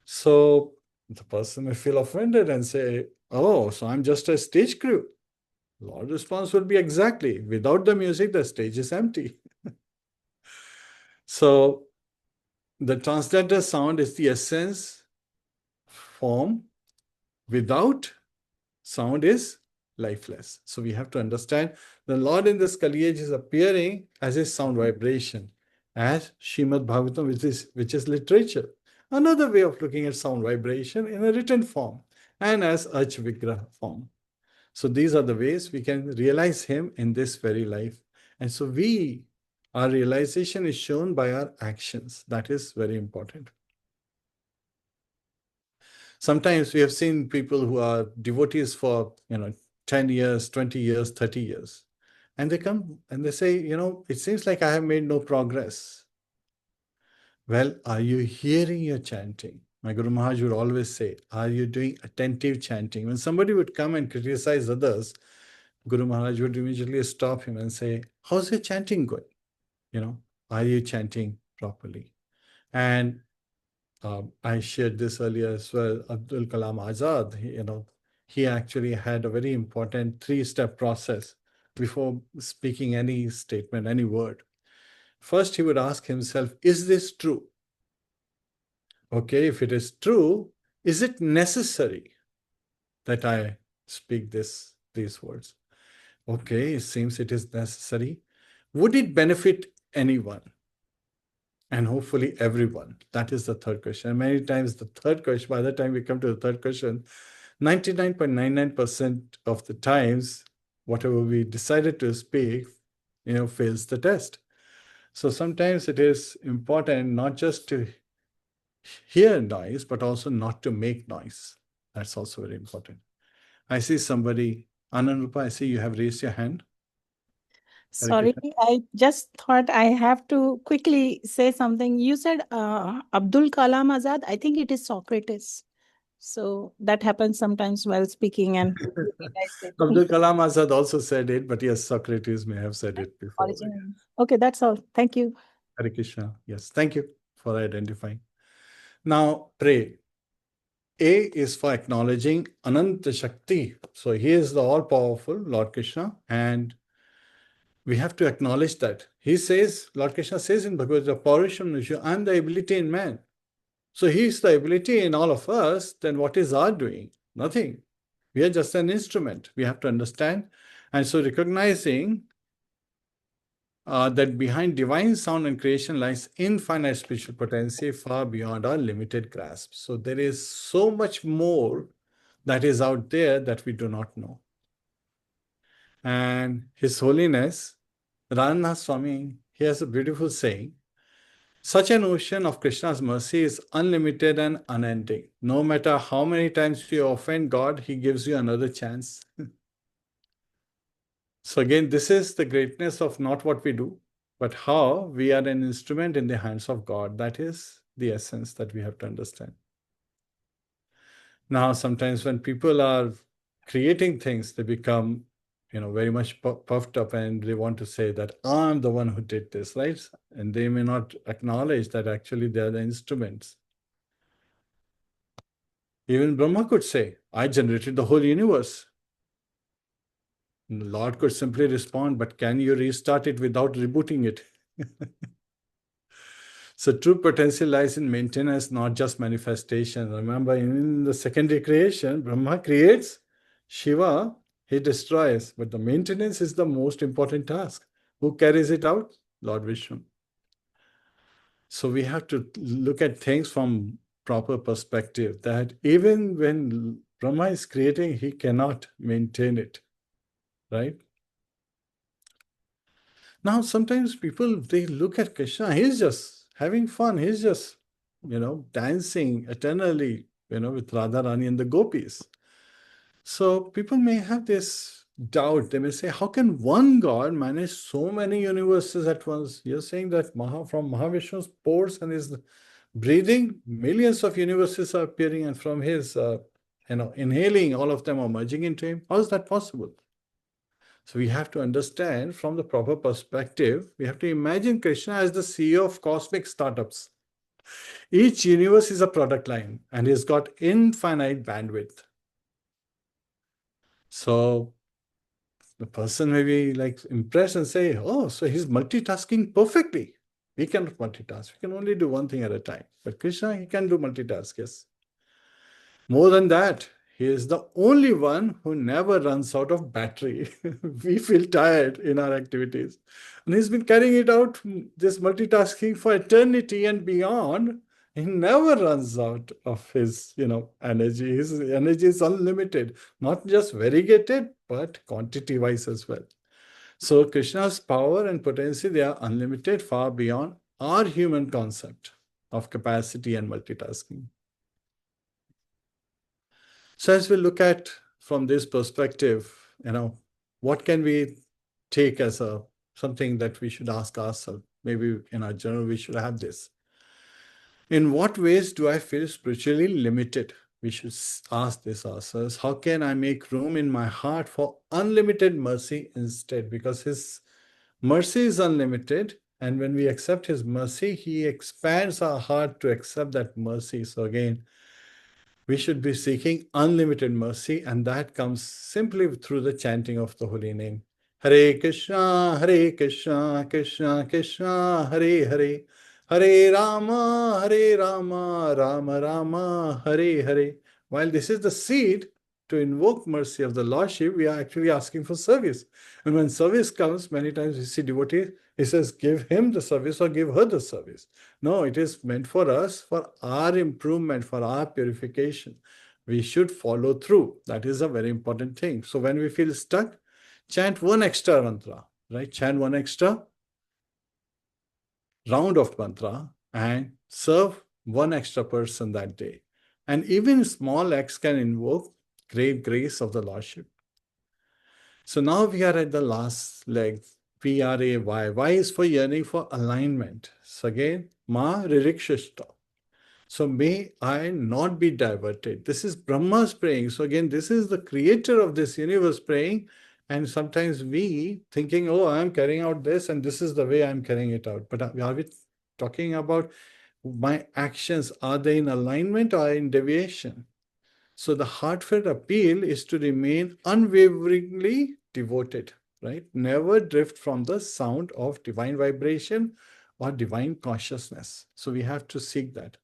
So the person may feel offended and say, oh, so I'm just a stage crew. Lord's response would be exactly, without the music, the stage is empty. So the transcendental sound is the essence form. Without sound is lifeless. So we have to understand the Lord in this Kali age is appearing as a sound vibration, as Srimad Bhagavatam, which is literature. Another way of looking at sound vibration in a written form and as Ach Vigraha form. So these are the ways we can realize him in this very life. And so our realization is shown by our actions. That is very important. Sometimes we have seen people who are devotees for, 10 years, 20 years, 30 years. And they come and they say, it seems like I have made no progress. Well, are you hearing your chanting? My Guru Maharaj would always say, are you doing attentive chanting? When somebody would come and criticize others, Guru Maharaj would immediately stop him and say, how's your chanting going? Are you chanting properly? And I shared this earlier as well. Abdul Kalam Azad, he actually had a very important 3-step process before speaking any statement, any word. First, he would ask himself, is this true? Okay, if it is true, is it necessary that I speak these words? Okay, it seems it is necessary. Would it benefit anyone? And hopefully everyone. That is the third question. And many times the third question, by the time we come to the third question, 99.99% of the times, whatever we decided to speak, fails the test. So sometimes it is important not just to hear noise, but also not to make noise. That's also very important. I see somebody, Ananrupa, I see you have raised your hand. Sorry, I just thought I have to quickly say something. You said Abdul Kalam Azad. I think it is Socrates. So that happens sometimes while speaking and Abdul Kalam Azad also said it, but yes, Socrates may have said it before. Okay, that's all. Thank you. Hare Krishna. Yes, thank you for identifying. Now, pray. A is for acknowledging Ananta Shakti. So he is the all-powerful Lord Krishna, and we have to acknowledge that. He says, Lord Krishna says in Bhagavad Gita, Paurisham Nishu, I am the ability in man. So he is the ability in all of us, then what is our doing? Nothing. We are just an instrument. We have to understand. And so recognizing that behind divine sound and creation lies infinite spiritual potency far beyond our limited grasp. So there is so much more that is out there that we do not know. And His Holiness, Radhanath Swami, he has a beautiful saying, such an ocean of Krishna's mercy is unlimited and unending. No matter how many times you offend God, He gives you another chance. So again, this is the greatness of not what we do, but how we are an instrument in the hands of God. That is the essence that we have to understand. Now, sometimes when people are creating things, they become, very much puffed up and they want to say that I'm the one who did this, right? And they may not acknowledge that actually they are the instruments. Even Brahma could say, I generated the whole universe. And the Lord could simply respond, but can you restart it without rebooting it? So true potential lies in maintenance, not just manifestation. Remember, in the secondary creation, Brahma creates, Shiva, he destroys. But the maintenance is the most important task. Who carries it out? Lord Vishnu. So we have to look at things from proper perspective, that even when Brahma is creating, he cannot maintain it, right? Now, sometimes people, they look at Krishna, he's just having fun. He's just, dancing eternally, with Radharani and the gopis. So people may have this doubt. They may say, how can one God manage so many universes at once? You're saying that from Mahavishnu's pores and his breathing, millions of universes are appearing, and from his, inhaling, all of them are merging into him. How is that possible? So we have to understand from the proper perspective. We have to imagine Krishna as the CEO of cosmic startups. Each universe is a product line and he's got infinite bandwidth. So the person may be impressed and say, oh, so he's multitasking perfectly. We cannot multitask. We can only do one thing at a time. But Krishna, he can do multitask, yes. More than that, he is the only one who never runs out of battery. We feel tired in our activities. And he's been carrying it out, this multitasking, for eternity and beyond. He never runs out of his, energy. His energy is unlimited, not just variegated, but quantity-wise as well. So Krishna's power and potency, they are unlimited, far beyond our human concept of capacity and multitasking. So as we look at from this perspective, what can we take as something that we should ask ourselves? Maybe in our journal we should have this. In what ways do I feel spiritually limited? We should ask this ourselves. How can I make room in my heart for unlimited mercy instead? Because His mercy is unlimited. And when we accept His mercy, He expands our heart to accept that mercy. So again, we should be seeking unlimited mercy, and that comes simply through the chanting of the holy name. Hare Krishna, Krishna Krishna, Hare Hare, Hare Rama, Rama Rama, Hare Hare. While this is the seed to invoke mercy of the Lordship, we are actually asking for service. And when service comes, many times we see devotees, he says, give him the service or give her the service. No, it is meant for us, for our improvement, for our purification. We should follow through. That is a very important thing. So when we feel stuck, chant one extra mantra, right? Chant one extra round of mantra and serve one extra person that day. And even small acts can invoke great grace of the Lordship. So now we are at the last leg, P-R-A-Y. Y is for yearning for alignment. So again, Ma Ririkshishta. So may I not be diverted. This is Brahma's praying. So again, this is the creator of this universe praying. And sometimes we thinking, oh, I'm carrying out this and this is the way I'm carrying it out. But are we talking about my actions? Are they in alignment or in deviation? So the heartfelt appeal is to remain unwaveringly devoted, right? Never drift from the sound of divine vibration or divine consciousness. So we have to seek that.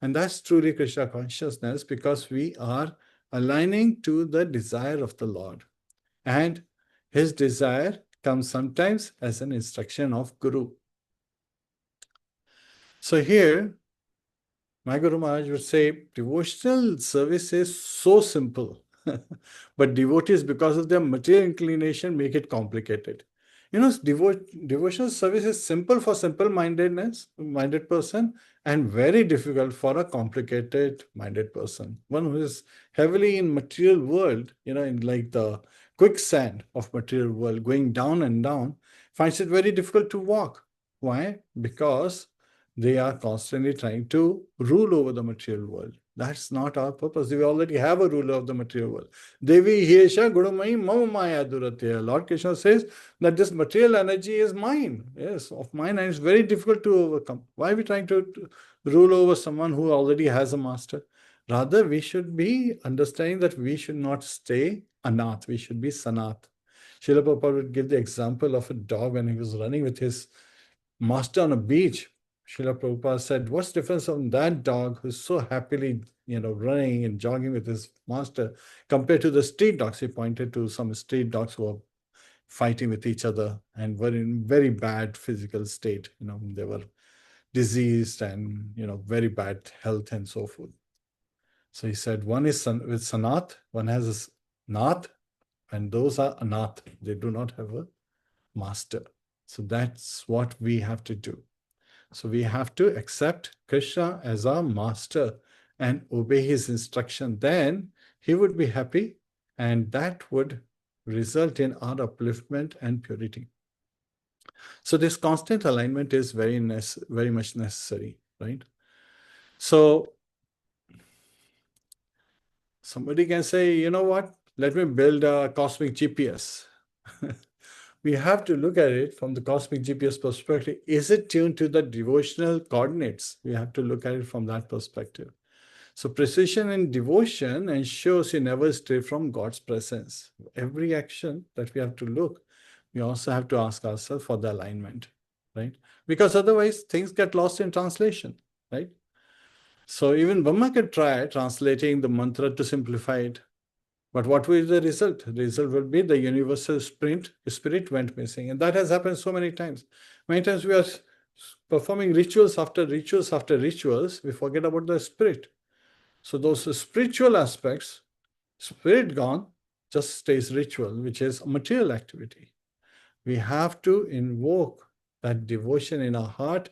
And that's truly Krishna consciousness, because we are aligning to the desire of the Lord. And His desire comes sometimes as an instruction of Guru. So here, my Guru Maharaj would say, devotional service is so simple, but devotees, because of their material inclination, make it complicated. Devotional service is simple for minded person, and very difficult for a complicated minded person. One who is heavily in material world, in like the quicksand of material world, going down and down, finds it very difficult to walk. Why? Because they are constantly trying to rule over the material world. That's not our purpose. We already have a ruler of the material world. Devi Hiesha Gurumai Mama Maya Duratya. Lord Krishna says that this material energy is mine. Yes, of mine, and it's very difficult to overcome. Why are we trying to rule over someone who already has a master? Rather, we should be understanding that we should not stay anath. We should be sanath. Srila Prabhupada would give the example of a dog when he was running with his master on a beach. Srila Prabhupada said, what's the difference on that dog who's so happily, running and jogging with his master compared to the street dogs? He pointed to some street dogs who were fighting with each other and were in very bad physical state. They were diseased and, very bad health and so forth. So he said, one is with Sanath, one has a Nath, and those are Anath. They do not have a master. So that's what we have to do. So we have to accept Krishna as our master and obey his instruction. Then he would be happy, and that would result in our upliftment and purity. So this constant alignment is very much necessary, right? So somebody can say, you know what? Let me build a cosmic GPS. We have to look at it from the cosmic GPS perspective. Is it tuned to the devotional coordinates? We have to look at it from that perspective. So precision in devotion ensures you never stray from God's presence. Every action that we have to look, we also have to ask ourselves for the alignment, right? Because otherwise things get lost in translation, right? So even Brahma could try translating the mantra to simplify it. But what will be the result? The result will be the universal spirit went missing. And that has happened so many times. Many times we are performing rituals after rituals after rituals. We forget about the spirit. So those spiritual aspects, spirit gone, just stays ritual, which is a material activity. We have to invoke that devotion in our heart,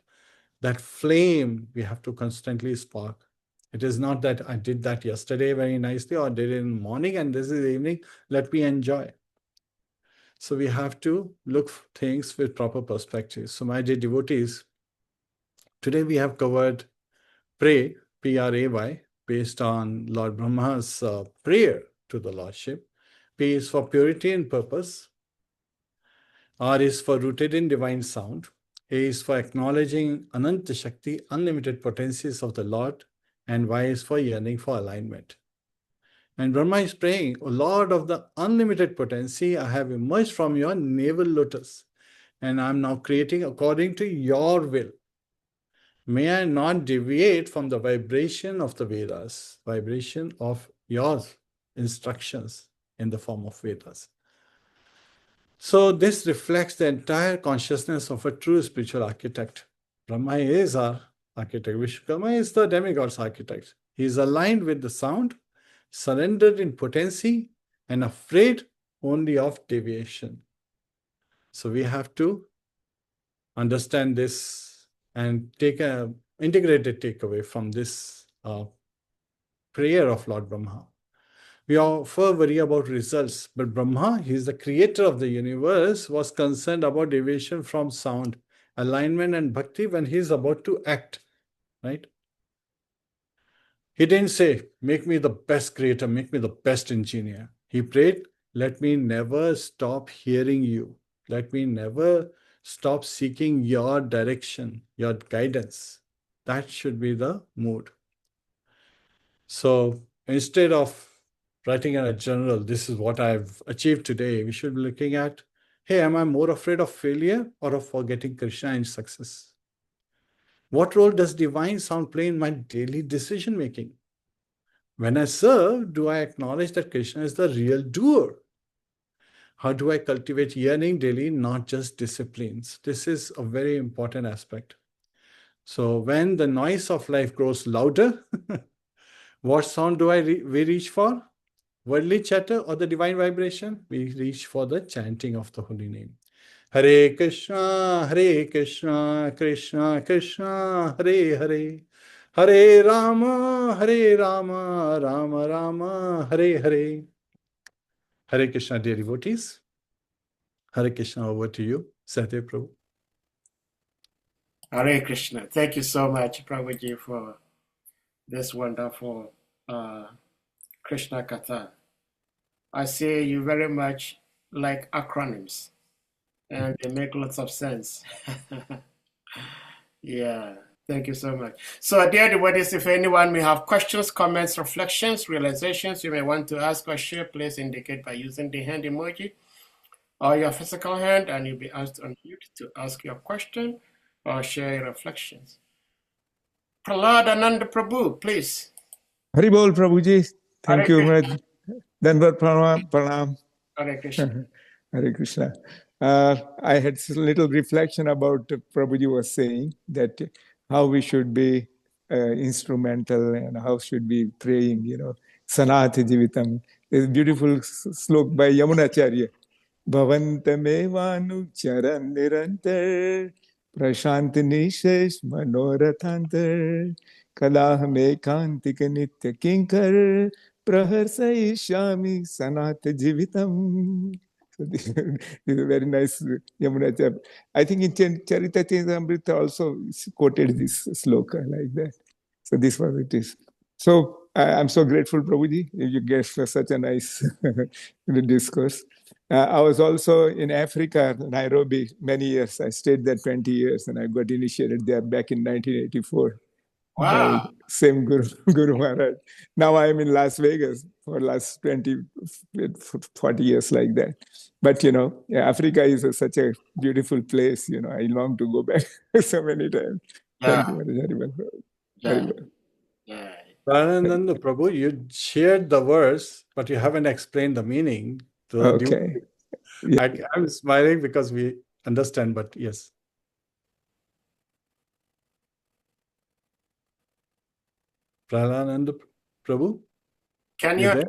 that flame we have to constantly spark. It is not that I did that yesterday very nicely or did it in the morning and this is evening, let me enjoy. So we have to look things with proper perspective. So my dear devotees, today we have covered pray, P-R-A-Y, based on Lord Brahma's prayer to the Lordship. P is for purity and purpose. R is for rooted in divine sound. A is for acknowledging Ananta Shakti, unlimited potencies of the Lord. And Y is for yearning for alignment. And Brahma is praying, O Lord of the unlimited potency, I have emerged from your navel lotus, and I am now creating according to your will. May I not deviate from the vibration of the Vedas, vibration of your instructions in the form of Vedas. So this reflects the entire consciousness of a true spiritual architect. Brahma is our architect. Vishwakarma is the demigod's architect. He is aligned with the sound, surrendered in potency, and afraid only of deviation. So we have to understand this and take an integrated takeaway from this prayer of Lord Brahma. We often worry about results, but Brahma, he is the creator of the universe, was concerned about deviation from sound, alignment, and bhakti when he is about to act, right? He didn't say, make me the best creator, make me the best engineer. He prayed, let me never stop hearing you. Let me never stop seeking your direction, your guidance. That should be the mood. So instead of writing in a journal, this is what I've achieved today, we should be looking at, hey, am I more afraid of failure or of forgetting Krishna in success? What role does divine sound play in my daily decision making? When I serve, do I acknowledge that Krishna is the real doer? How do I cultivate yearning daily, not just disciplines? This is a very important aspect. So when the noise of life grows louder, what sound do we reach for? Worldly chatter or the divine vibration? We reach for the chanting of the holy name. Hare Krishna, Krishna Krishna, Hare Hare. Hare Rama, Rama Rama, Hare Hare. Hare Krishna, dear devotees. Hare Krishna, over to you, Satya Prabhu. Hare Krishna. Thank you so much, Prabhuji, for this wonderful Krishna Katha. I see you very much like acronyms, and they make lots of sense. Yeah, thank you so much. So, dear devotees, if anyone may have questions, comments, reflections, realizations you may want to ask or share, please indicate by using the hand emoji or your physical hand, and you'll be asked on mute to ask your question or share your reflections. Prahlad Ananda Prabhu, please. Haribol Prabhuji, thank Hare you. Krishna. Danvat Pranam. Hare Krishna. Hare Krishna. I had a little reflection about Prabhuji was saying that how we should be instrumental and how should be praying, Sanat Jivitam. There's a beautiful slok by Yamunacharya. Bhavantamevanucharan nirantar prashant nishesh manorathantar kalahame kantika nitya kinkar praharsayishami sanat jivitam. So this is a very nice Yamunacharya. I think in Charita Charitamrita also quoted this sloka like that. So this was it is. So I'm so grateful, Prabhuji, you gave such a nice discourse. I was also in Africa, Nairobi, many years. I stayed there 20 years and I got initiated there back in 1984 by Wow. same Guru Maharaj. Now I'm in Las Vegas for last 20, 40 years like that. But, Africa is such a beautiful place. I long to go back so many times. Yeah. Thank you, Maharaj. Yeah. Yeah. Pranananda Prabhu, you shared the verse, but you haven't explained the meaning to the Okay. Yeah. I'm smiling because we understand, but yes. Pranananda Prabhu, Can you you?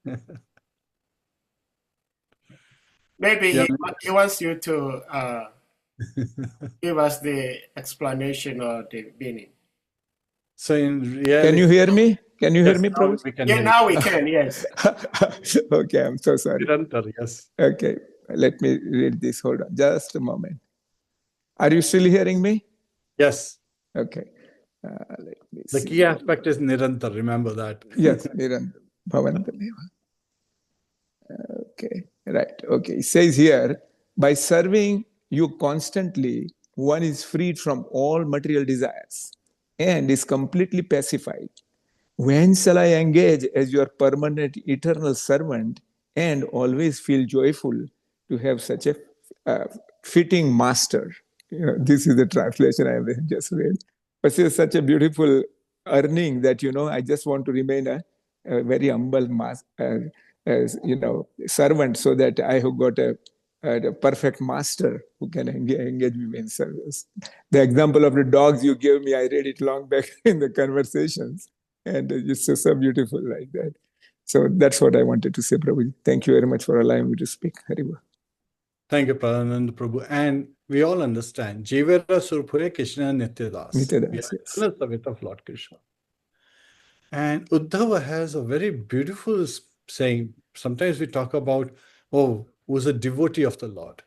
there? Maybe Yeah. he wants you to give us the explanation or the meaning. So in Can reality, you hear me? Can you hear yes, me, now Prabhu? we can Yeah, hear now we can, yes. Okay, I'm so sorry. Nirantar, yes. Okay, let me read this. Hold on, just a moment. Are you still hearing me? Yes. Okay. Let me The see. key aspect is Nirantar. Remember that. Yes, Nirantar Bhavantadeva. Okay, right. Okay. It says here, by serving you constantly, one is freed from all material desires and is completely pacified. When shall I engage as your permanent eternal servant and always feel joyful to have such a uh, fitting master? This is the translation I have just read. But it's such a beautiful earning that, I just want to remain a very humble servant so that I have got a perfect master who can engage me in service. The example of the dogs you gave me, I read it long back in the conversations. And it's just so beautiful like that. So that's what I wanted to say, Prabhu. Thank you very much for allowing me to speak. Haribo. Thank you, Paranand Prabhu. And we all understand, Jivera Surpure Krishna Nityadas. We Nityadas, are yes. eternal servant of Lord Krishna. And Uddhava has a very beautiful saying. Sometimes we talk about, who's a devotee of the Lord.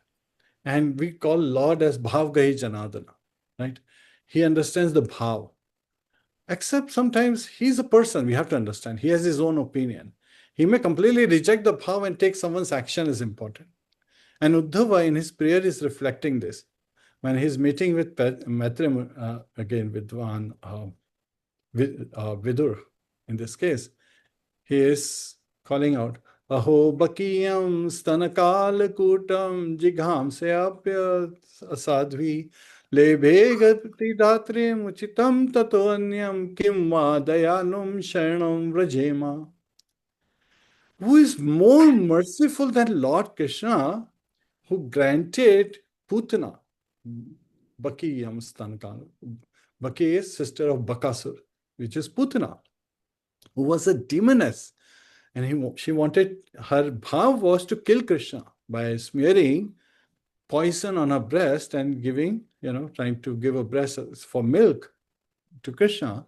And we call Lord as Bhavgahi Janardana, right? He understands the bhav. Except sometimes he's a person, we have to understand. He has his own opinion. He may completely reject the bhav and take someone's action is important. And Uddhava in his prayer is reflecting this. When he's meeting with Maitri, again with Vidur, in this case, he is calling out, Aho bakiyam stanakal kutam jigham se apya asadvi lebhe gati datre muchitam tato anyam kim va dayanum sharanam vrajema. Who is more merciful than Lord Krishna, who granted Putana, Bakiyam stanakal. Baki is sister of Bakasur, which is Putana, who was a demoness. And she wanted, her bhav was to kill Krishna by smearing poison on her breast and giving, trying to give a breast for milk to Krishna.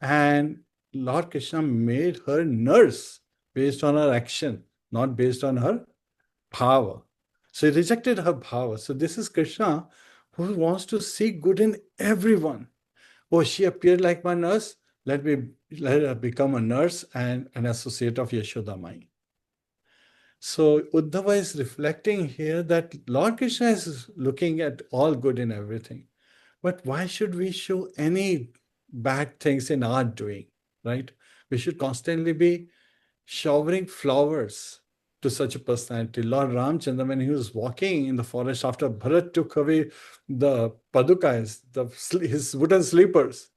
And Lord Krishna made her nurse based on her action, not based on her bhava. So he rejected her bhava. So this is Krishna who wants to see good in everyone. Oh, she appeared like my nurse. Let her become a nurse and an associate of Yashoda Mai. So Uddhava is reflecting here that Lord Krishna is looking at all good in everything. But why should we show any bad things in our doing, right? We should constantly be showering flowers to such a personality. Lord Ramchandra, when he was walking in the forest after Bharat took away the padukas, his wooden sleepers,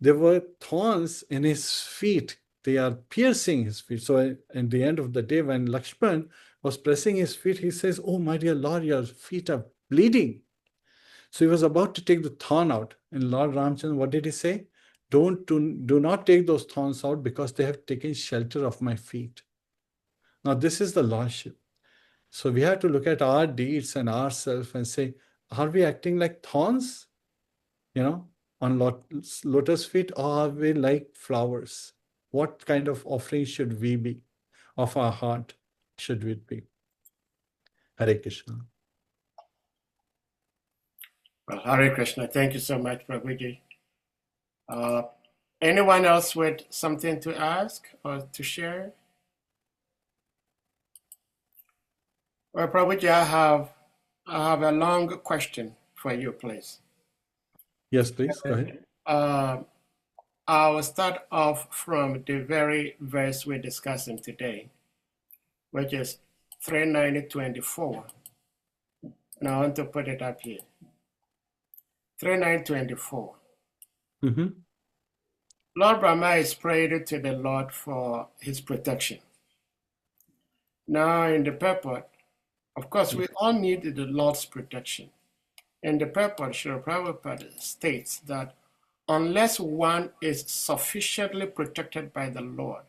there were thorns in his feet. They are piercing his feet. So at the end of the day, when Lakshman was pressing his feet, he says, oh, my dear Lord, your feet are bleeding. So he was about to take the thorn out. And Lord Ramchandra, what did he say? Do not take those thorns out because they have taken shelter of my feet. Now, this is the Lordship. So we have to look at our deeds and ourselves and say, are we acting like thorns, on lotus feet, or are we like flowers? What kind of offering should we be? Of our heart should it be? Hare Krishna. Well, Hare Krishna. Thank you so much, Prabhuji. Anyone else with something to ask or to share? Well, Prabhuji, I have a long question for you, please. Yes, please, go ahead. I will start off from the very verse we're discussing today, which is 3:9:24. And I want to put it up here. 3:9:24. Mm-hmm. Lord Brahma is praying to the Lord for his protection. Now, in the purport, of course, we all need the Lord's protection. In the purport, Srila Prabhupada states that unless one is sufficiently protected by the Lord,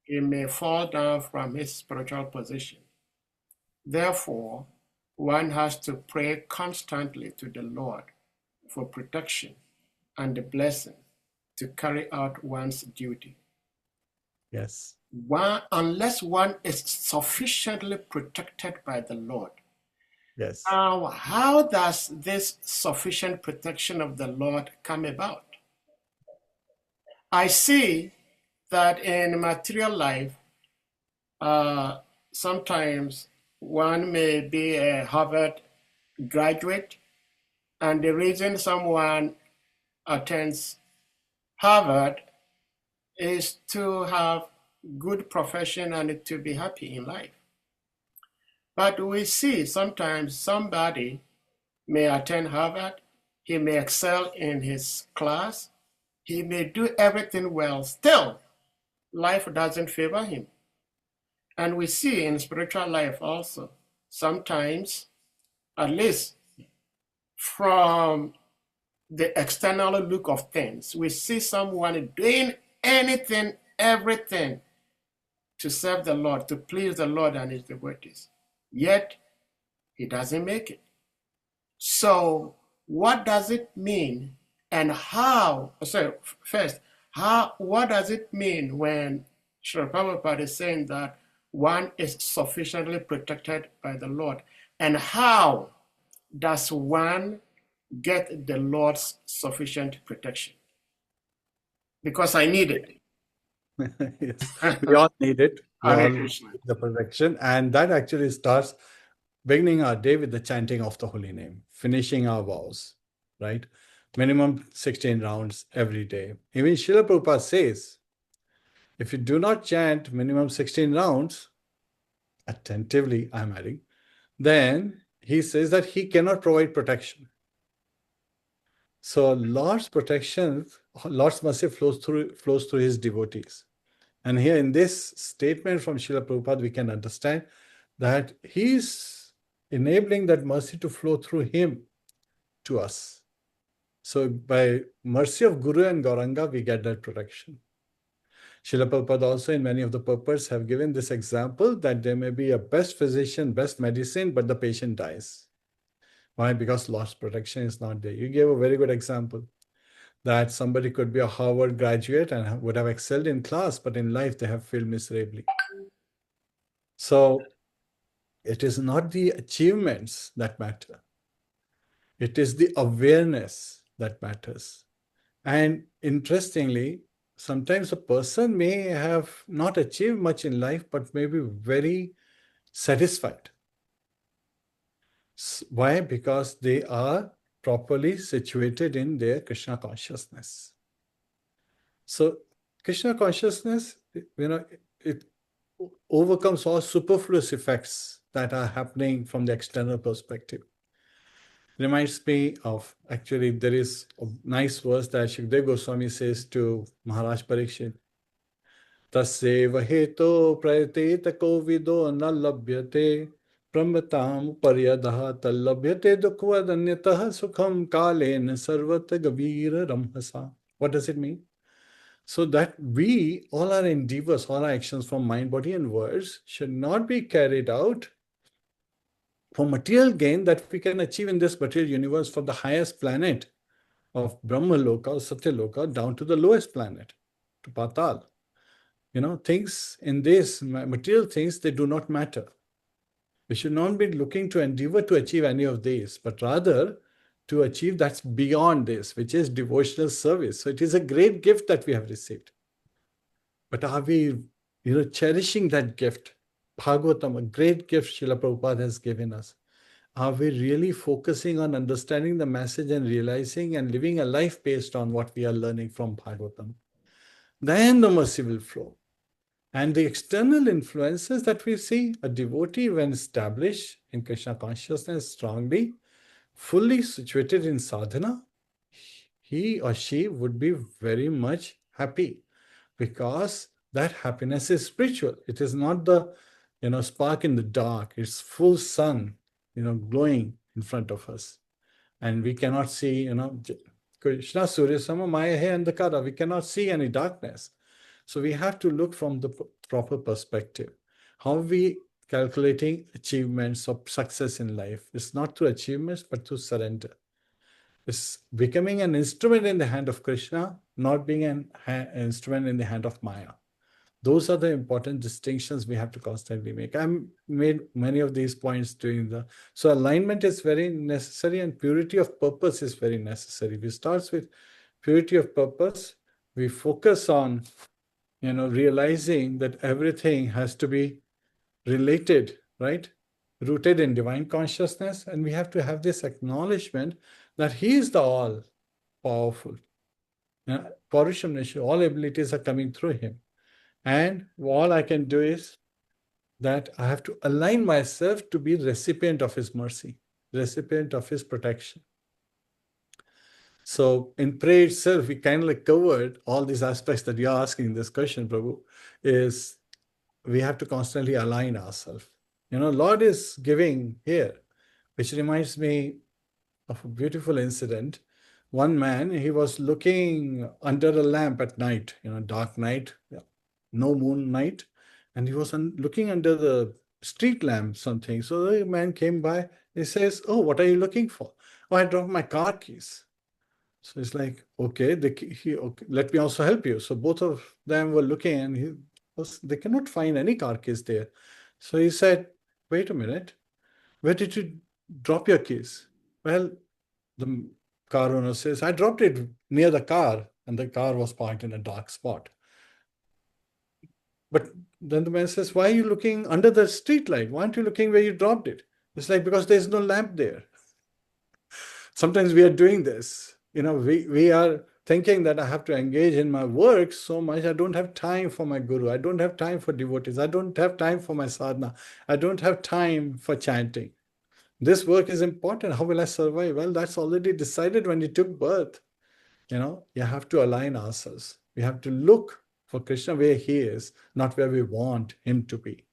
he may fall down from his spiritual position. Therefore, one has to pray constantly to the Lord for protection and the blessing to carry out one's duty. Yes. Unless one is sufficiently protected by the Lord. Yes. Now, how does this sufficient protection of the Lord come about? I see that in material life, sometimes one may be a Harvard graduate, and the reason someone attends Harvard is to have good profession and to be happy in life. But we see sometimes somebody may attend Harvard, he may excel in his class, he may do everything well, still life doesn't favor him. And we see in spiritual life also, sometimes, at least from the external look of things, we see someone doing anything, everything to serve the Lord, to please the Lord and his devotees. Yet, he doesn't make it. So, what does it mean and how? So, first, what does it mean when Srila Prabhupada is saying that one is sufficiently protected by the Lord? And how does one get the Lord's sufficient protection? Because I need it. Yes. We all need it. We Hare all Krishna. need the protection. And that actually starts beginning our day with the chanting of the holy name, finishing our vows, right? Minimum 16 rounds every day. Even Srila Prabhupada says, if you do not chant minimum 16 rounds, attentively, I'm adding, then he says that he cannot provide protection. So Lord's protection, Lord's mercy flows through his devotees. And here in this statement from Srila Prabhupada, we can understand that he's enabling that mercy to flow through him to us. So by mercy of Guru and Gauranga, we get that protection. Srila Prabhupada also in many of the purports have given this example that there may be a best physician, best medicine, but the patient dies. Why? Because Lord's protection is not there. You gave a very good example that somebody could be a Harvard graduate and would have excelled in class, but in life they have failed miserably. So it is not the achievements that matter. It is the awareness that matters. And interestingly, sometimes a person may have not achieved much in life, but may be very satisfied. Why? Because they are properly situated in their Krishna consciousness. So Krishna consciousness, it overcomes all superfluous effects that are happening from the external perspective. Reminds me of, actually, there is a nice verse that Shukdev Goswami says to Maharaj Parikshit. Tasyeva heto prayate kovido na labhyate pramatam paryadaha talabhyate dukvadanyatah sukham kalen sarvata gavira ramhasa. What does it mean? So that we, all our endeavors, all our actions from mind, body and words should not be carried out for material gain that we can achieve in this material universe from the highest planet of Brahma Loka or Satya Loka down to the lowest planet, to Patal. Things in this, material things, they do not matter. We should not be looking to endeavor to achieve any of these, but rather to achieve that's beyond this, which is devotional service. So it is a great gift that we have received. But are we, cherishing that gift? Bhagavatam, a great gift Srila Prabhupada has given us. Are we really focusing on understanding the message and realizing and living a life based on what we are learning from Bhagavatam? Then the mercy will flow. And the external influences that we see, a devotee when established in Krishna consciousness strongly, fully situated in sadhana, he or she would be very much happy because that happiness is spiritual. It is not the spark in the dark. It's full sun, glowing in front of us. And we cannot see, Krishna Surya Sama Maya Hai Andhakara. We cannot see any darkness. So we have to look from the proper perspective. How we calculating achievements of success in life. It's not through achievements, but through surrender. It's becoming an instrument in the hand of Krishna, not being an instrument in the hand of Maya. Those are the important distinctions we have to constantly make. I made many of these points during the... So alignment is very necessary, and purity of purpose is very necessary. We start with purity of purpose. We focus on, realizing that everything has to be related, right? Rooted in divine consciousness. And we have to have this acknowledgement that He is the all-powerful. Parusham Nishu, all abilities are coming through Him. And all I can do is that I have to align myself to be recipient of His mercy, recipient of His protection. So in prayer itself, we kind of like covered all these aspects that you're asking this question, Prabhu, is we have to constantly align ourselves. Lord is giving here, which reminds me of a beautiful incident. One man, he was looking under a lamp at night, dark night, no moon night, and he was looking under the street lamp something. So the man came by, he says, "Oh, what are you looking for?" "Oh, I dropped my car keys." So he's like, "Okay, okay, let me also help you." So both of them were looking, and they cannot find any car keys there. So he said, "Wait a minute, where did you drop your keys?" "Well," the car owner says, "I dropped it near the car," and the car was parked in a dark spot. But then the man says, "Why are you looking under the street light? Why aren't you looking where you dropped it?" It's like, because there's no lamp there. Sometimes we are doing this. We are thinking that I have to engage in my work so much. I don't have time for my guru. I don't have time for devotees. I don't have time for my sadhana. I don't have time for chanting. This work is important. How will I survive? Well, that's already decided when you took birth. You have to align ourselves. We have to look for Krishna where He is, not where we want Him to be.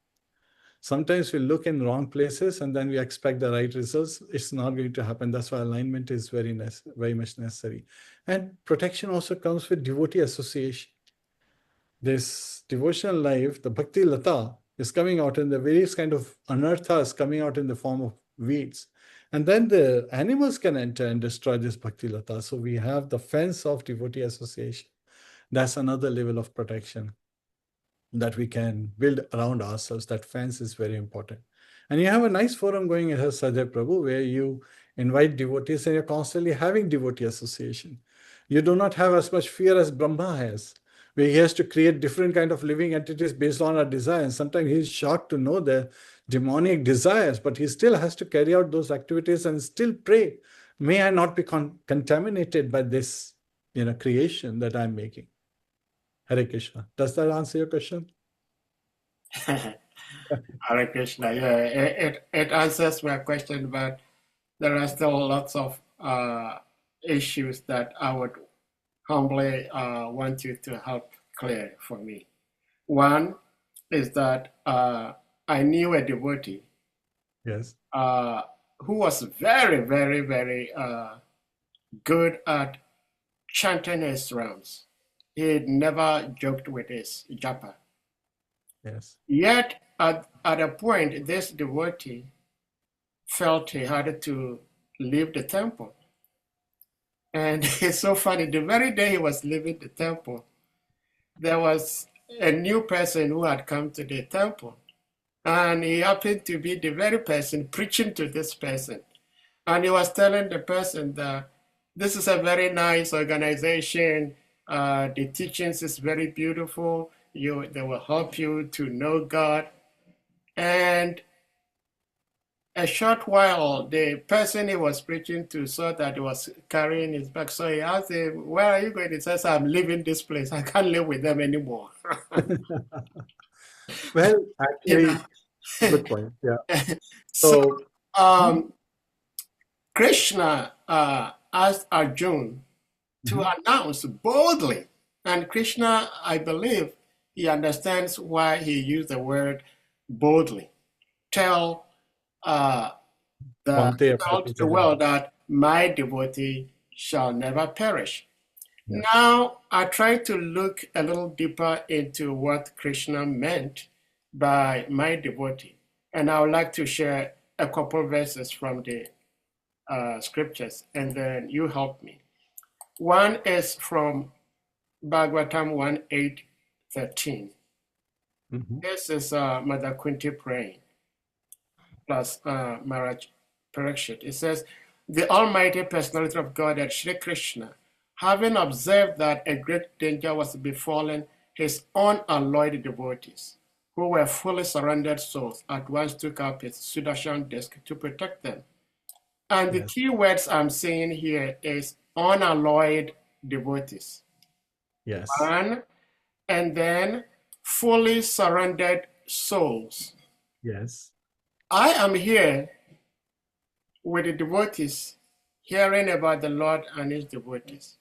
Sometimes we look in wrong places and then we expect the right results. It's not going to happen. That's why alignment is very much necessary. And protection also comes with devotee association. This devotional life, the Bhakti Lata, is coming out in the various kind of anarthas coming out in the form of weeds. And then the animals can enter and destroy this Bhakti Lata. So we have the fence of devotee association. That's another level of protection that we can build around ourselves. That fence is very important. And you have a nice forum going at Sajay Prabhu, where you invite devotees and you're constantly having devotee association. You do not have as much fear as Brahma has, where he has to create different kind of living entities based on our desires. Sometimes he's shocked to know their demonic desires, but he still has to carry out those activities and still pray, "May I not be contaminated by this creation that I'm making." Hare Krishna. Does that answer your question? Hare Krishna. Yeah, it answers my question, but there are still lots of issues that I would humbly want you to help clear for me. One is that I knew a devotee, Yes, who was very, very, very good at chanting his rounds. He never joked with his japa. yes. Yet, at a point, this devotee felt he had to leave the temple. And it's so funny, the very day he was leaving the temple, there was a new person who had come to the temple. And he happened to be the very person preaching to this person. And he was telling the person that this is a very nice organization. The teachings is very beautiful. They will help you to know God. And a short while, the person he was preaching to saw that he was carrying his bag. So he asked him, "Where are you going?" He says, "I'm leaving this place. I can't live with them anymore." Well, actually, good point. Yeah. So Krishna asked Arjuna to announce boldly. And Krishna, I believe, he understands why he used the word boldly. Tell the world that my devotee shall never perish. Yeah. Now, I try to look a little deeper into what Krishna meant by my devotee. And I would like to share a couple verses from the scriptures, and then you help me. One is from Bhagavatam 1:8-13. This is Mother Kunti praying, plus Maharaj Parikshit. It says, the Almighty Personality of God, that Shri Krishna, having observed that a great danger was befallen his unalloyed devotees, who were fully surrendered souls, at once took up his Sudarshan disc to protect them. And the key words I'm saying here is unalloyed devotees. Yes. And then fully surrendered souls. Yes. I am here with the devotees, hearing about the Lord and his devotees.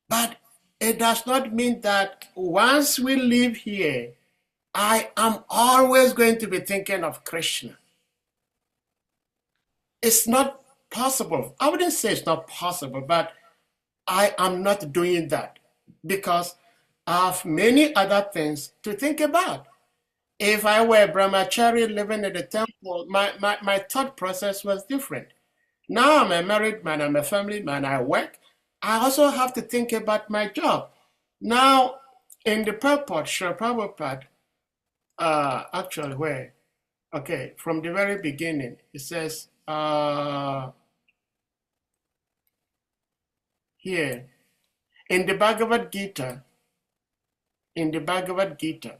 But it does not mean that once we leave here, I am always going to be thinking of Krishna. It's not possible. I wouldn't say it's not possible, but I am not doing that because I have many other things to think about. If I were a brahmachari living in the temple, my thought process was different. Now I'm a married man, I'm a family man, I work. I also have to think about my job. Now, in the purport, Sri Prabhupada, actually where? Okay, from the very beginning, it says, here, in the Bhagavad Gita, the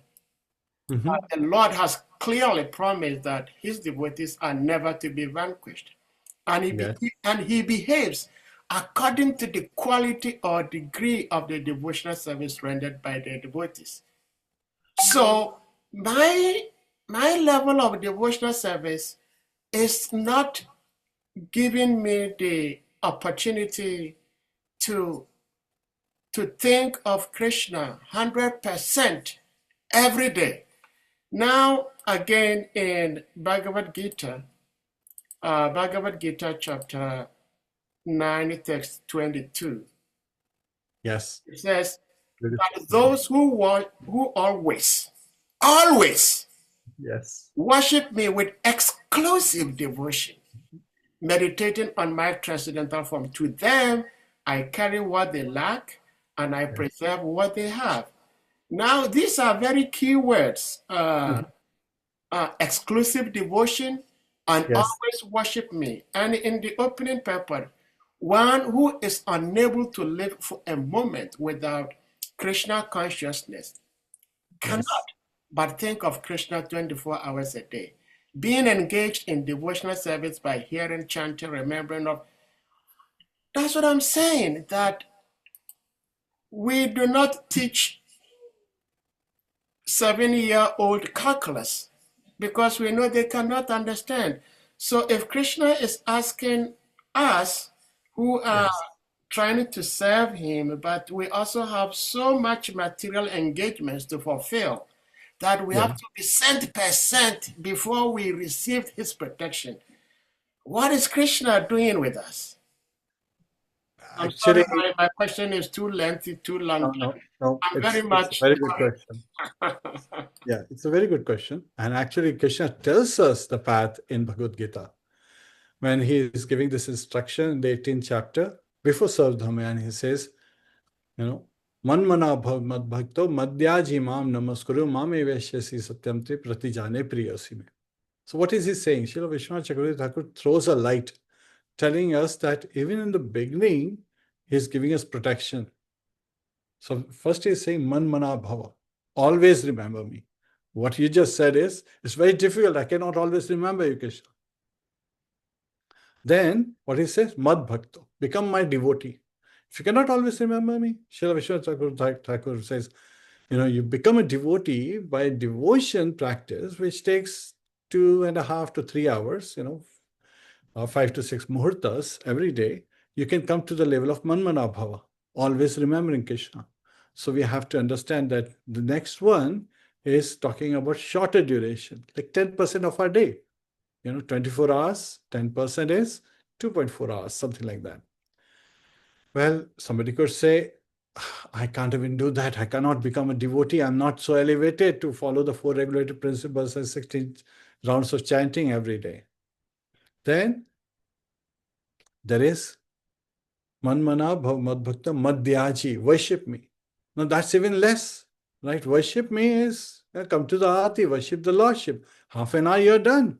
Lord has clearly promised that his devotees are never to be vanquished. And he behaves according to the quality or degree of the devotional service rendered by the devotees. So my level of devotional service is not giving me the opportunity to think of Krishna 100% every day. Now, again, in Bhagavad Gita chapter 9, text 22. Yes. It says that those who always Yes. worship me with exclusive devotion, meditating on my transcendental form, to them I carry what they lack and I preserve what they have. Now, these are very key words. Exclusive devotion and always worship me. And in the opening purport, one who is unable to live for a moment without Krishna consciousness cannot but think of Krishna 24 hours a day. Being engaged in devotional service by hearing, chanting, remembering of, that's what I'm saying, that we do not teach 7-year-old calculus because we know they cannot understand. So if Krishna is asking us who are trying to serve him, but we also have so much material engagements to fulfill that we have to be 100% before we receive his protection. What is Krishna doing with us? I'm Actually, sorry, my question is too lengthy, too long. No, I'm it's very much a very good question. Yeah, it's a very good question. And actually, Krishna tells us the path in Bhagavad Gita. When he is giving this instruction in the 18th chapter, before Sarvdhama, and he says, Manmana bhav mad bhakto madhyaji mam namaskuru mame veshyasi satyam te pratijane priyasi me. So what is he saying? Srila Vishwanath Chakravarti Thakur throws a light, telling us that even in the beginning, he's giving us protection. So first he's saying, Man mana bhava. Always remember me. What you just said is, it's very difficult. I cannot always remember you, Krishna. Then what he says, Mad bhakto. Become my devotee. If you cannot always remember me, Srila Vishwanath Thakur says, you become a devotee by devotion practice, which takes 2.5 to 3 hours, 5 to 6 muhurtas every day. You can come to the level of manmana bhava, always remembering Krishna. So we have to understand that the next one is talking about shorter duration, like 10% of our day. 24 hours, 10% is 2.4 hours, something like that. Well, somebody could say, I can't even do that. I cannot become a devotee. I'm not so elevated to follow the 4 regulated principles and 16 rounds of chanting every day. Then there is Manmana Bhav Madbhakta Madhyaji, worship me. Now that's even less, right? Worship me is come to the Aarti, worship the Lordship. Half an hour, you're done.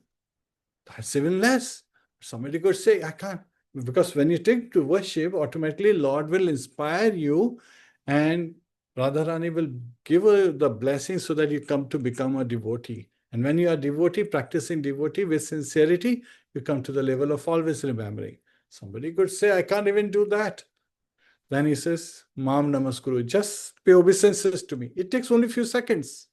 That's even less. Somebody could say, I can't. Because when you take to worship, automatically Lord will inspire you and Radharani will give you the blessing so that you come to become a devotee. And when you are devotee, practicing devotee with sincerity, you come to the level of always remembering. Somebody could say, I can't even do that. Then he says, Mam Namaskuru, just pay obeisances to me. It takes only a few seconds.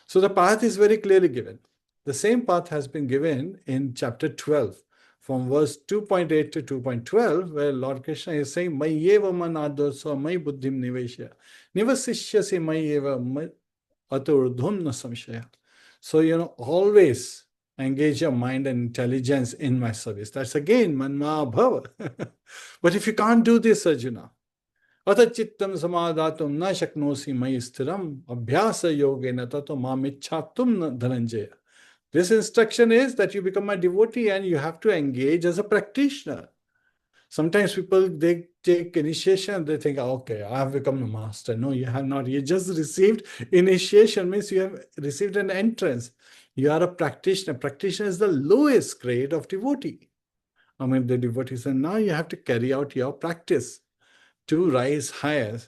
So the path is very clearly given. The same path has been given in chapter 12, from verse 2.8 to 2.12, where Lord Krishna is saying, Mayyeva manadosva may buddhim niveshya, nivasishyasi mayyeva aturdhum na samshaya. So, always engage your mind and intelligence in my service. That's again manma bhava. But if you can't do this, Arjuna, Atachittam samadhatum na shaknosi mai sthiram abhyasa yogena tato mamichhatum na dhananjaya. This instruction is that you become a devotee and you have to engage as a practitioner. Sometimes people, they take initiation, they think, okay, I have become a master. No, you have not. You just received initiation, means you have received an entrance. You are a practitioner. Practitioner is the lowest grade of devotee. I mean, the devotee said, now you have to carry out your practice to rise higher.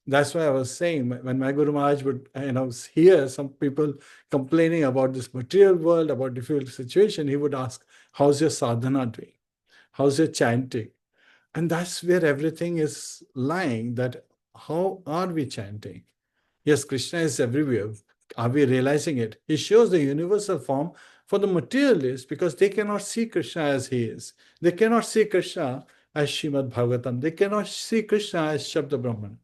That's why I was saying, when my Guru Maharaj would hear some people complaining about this material world, about difficult situation, he would ask, how's your sadhana doing? How's your chanting? And that's where everything is lying, that how are we chanting? Yes, Krishna is everywhere. Are we realizing it? He shows the universal form for the materialists because they cannot see Krishna as he is. They cannot see Krishna as Srimad Bhagavatam. They cannot see Krishna as Shabda Brahman,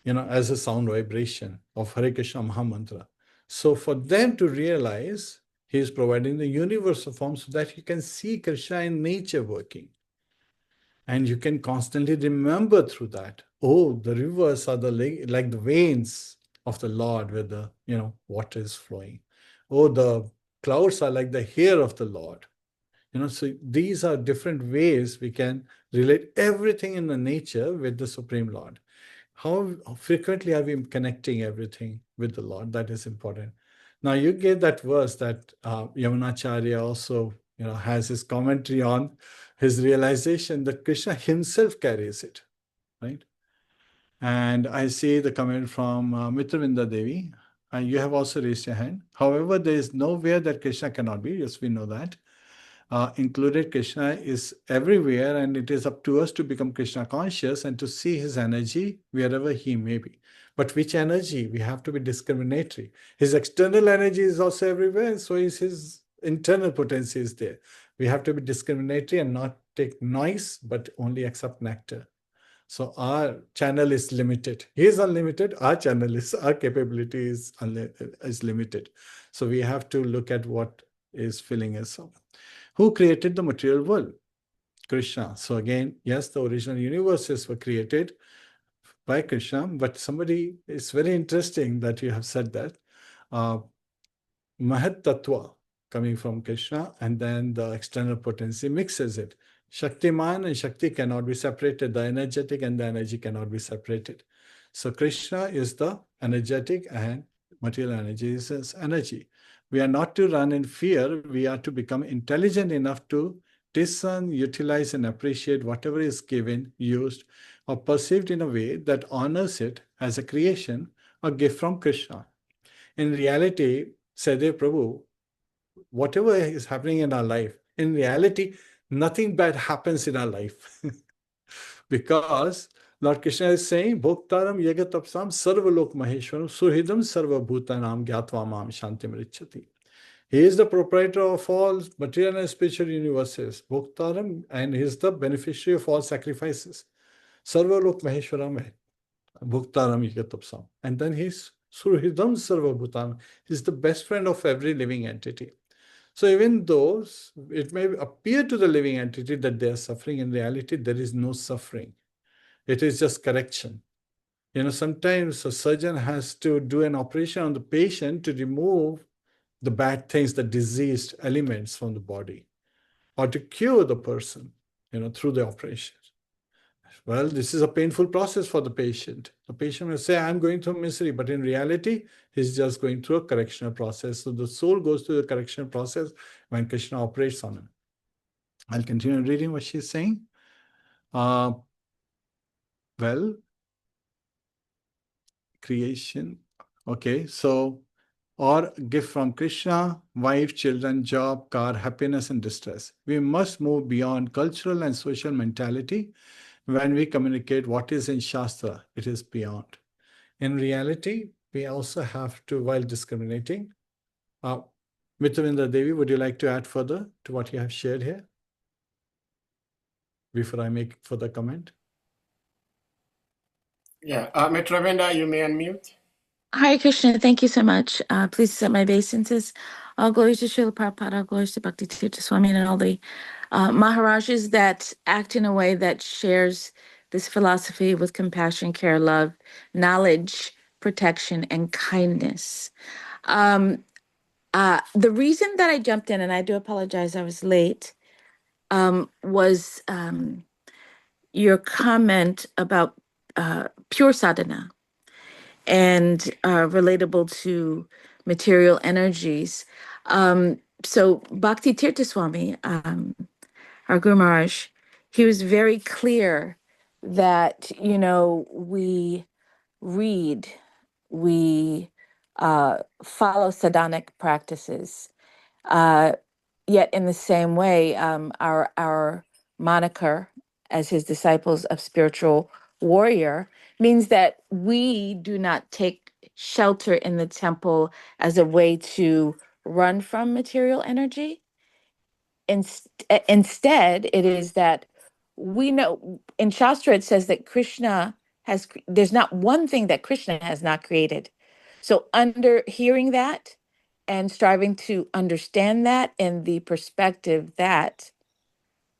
as a sound vibration of Hare Krishna Mahamantra. So for them to realize, he is providing the universal form so that you can see Krishna in nature working. And you can constantly remember through that. Oh, the rivers are like the veins of the Lord where the water is flowing. Oh, the clouds are like the hair of the Lord. So these are different ways we can relate everything in the nature with the Supreme Lord. How frequently are we connecting everything with the Lord? That is important. Now you get that verse that Yamunacharya also has his commentary on his realization that Krishna himself carries it, right? And I see the comment from Mitravinda Devi. And you have also raised your hand. However, there is nowhere that Krishna cannot be. Yes, we know that. Included Krishna is everywhere, and it is up to us to become Krishna conscious and to see his energy wherever he may be. But which energy? We have to be discriminatory. His external energy is also everywhere, and so is his internal potency is there. We have to be discriminatory and not take noise, but only accept nectar. So our channel is limited. He is unlimited. Our capability is limited. So we have to look at what is filling us up. Who created the material world? Krishna. So again, yes, the original universes were created by Krishna, but it's very interesting that you have said that. Mahat Tattva coming from Krishna, and then the external potency mixes it. Shaktiman and Shakti cannot be separated. The energetic and the energy cannot be separated. So Krishna is the energetic and material energy is his energy. We are not to run in fear. We are to become intelligent enough to discern, utilize, and appreciate whatever is given, used, or perceived in a way that honors it as a creation or gift from Krishna. In reality, Sadev Prabhu, whatever is happening in our life, in reality, nothing bad happens in our life. Because Lord Krishna is saying, Bhoktaram yagatapsam sarvalok maheshwaram suhidam sarvabhutanam gyatva mam shantim richati. He is the proprietor of all material and spiritual universes, Bhoktaram, and he is the beneficiary of all sacrifices. Sarvalok maheshwaram Bhoktaram yagatapsam. And then he's suhidam sarvabhutanam. He's the best friend of every living entity. So even though it may appear to the living entity that they are suffering, in reality, there is no suffering. It is just correction. Sometimes a surgeon has to do an operation on the patient to remove the bad things, the diseased elements from the body, or to cure the person, through the operation. Well, this is a painful process for the patient. The patient will say, I'm going through misery, but in reality, he's just going through a correctional process. So the soul goes through the correctional process when Krishna operates on him. I'll continue reading what she's saying. Creation. Okay, so, or gift from Krishna, wife, children, job, car, happiness, and distress. We must move beyond cultural and social mentality. When we communicate what is in Shastra, it is beyond. In reality, we also have to, while discriminating, Mitravinda Devi, would you like to add further to what you have shared here before I make further comment? Yeah, Mitravinda, you may unmute. Hare Krishna, thank you so much. Please accept my obeisances. All glories to Srila Prabhupada, all glories to Bhakti Tirtha Swami and all the Maharajas that act in a way that shares this philosophy with compassion, care, love, knowledge, protection, and kindness. The reason that I jumped in, and I do apologize, I was late, was your comment about pure sadhana and relatable to material energies. So Bhakti Tirtha Swami, our Guru Maharaj, he was very clear that, we read, we follow sadhanic practices. Yet in the same way, our moniker as his disciples of spiritual warrior means that we do not take shelter in the temple as a way to run from material energy. Instead, it is that we know in Shastra it says that there's not one thing that Krishna has not created. So under hearing that and striving to understand that in the perspective that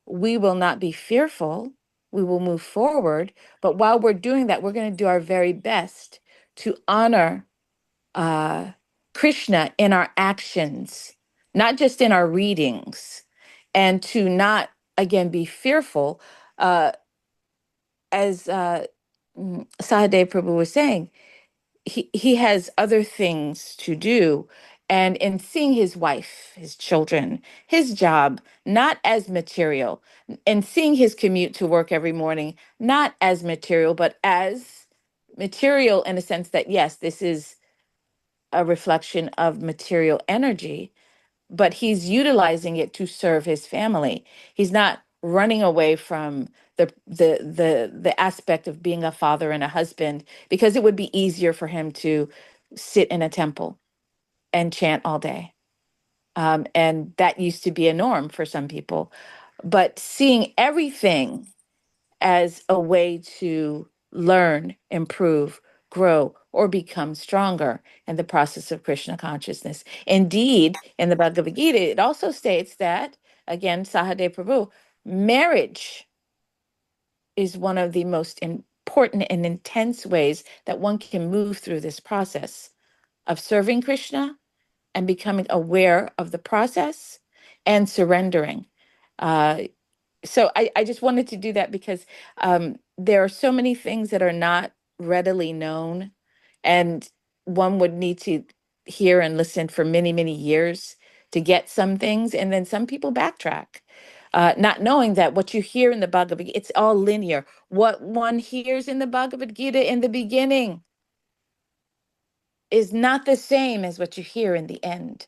we will not be fearful, we will move forward. But while we're doing that, we're going to do our very best to honor Krishna in our actions, not just in our readings, and to not, again, be fearful. As Sahadev Prabhu was saying, he has other things to do. And in seeing his wife, his children, his job, not as material, and seeing his commute to work every morning, not as material, but as material in a sense that, yes, this is a reflection of material energy, but he's utilizing it to serve his family. He's not running away from the aspect of being a father and a husband, because it would be easier for him to sit in a temple and chant all day. And that used to be a norm for some people. But seeing everything as a way to learn, improve, grow, or become stronger in the process of Krishna consciousness. Indeed, in the Bhagavad Gita, it also states that, again, Sahadev Prabhu, marriage is one of the most important and intense ways that one can move through this process of serving Krishna and becoming aware of the process and surrendering. So I just wanted to do that because there are so many things that are not readily known, and one would need to hear and listen for many, many years to get some things. And then some people backtrack, not knowing that what you hear in the Bhagavad Gita, it's all linear. What one hears in the Bhagavad Gita in the beginning is not the same as what you hear in the end.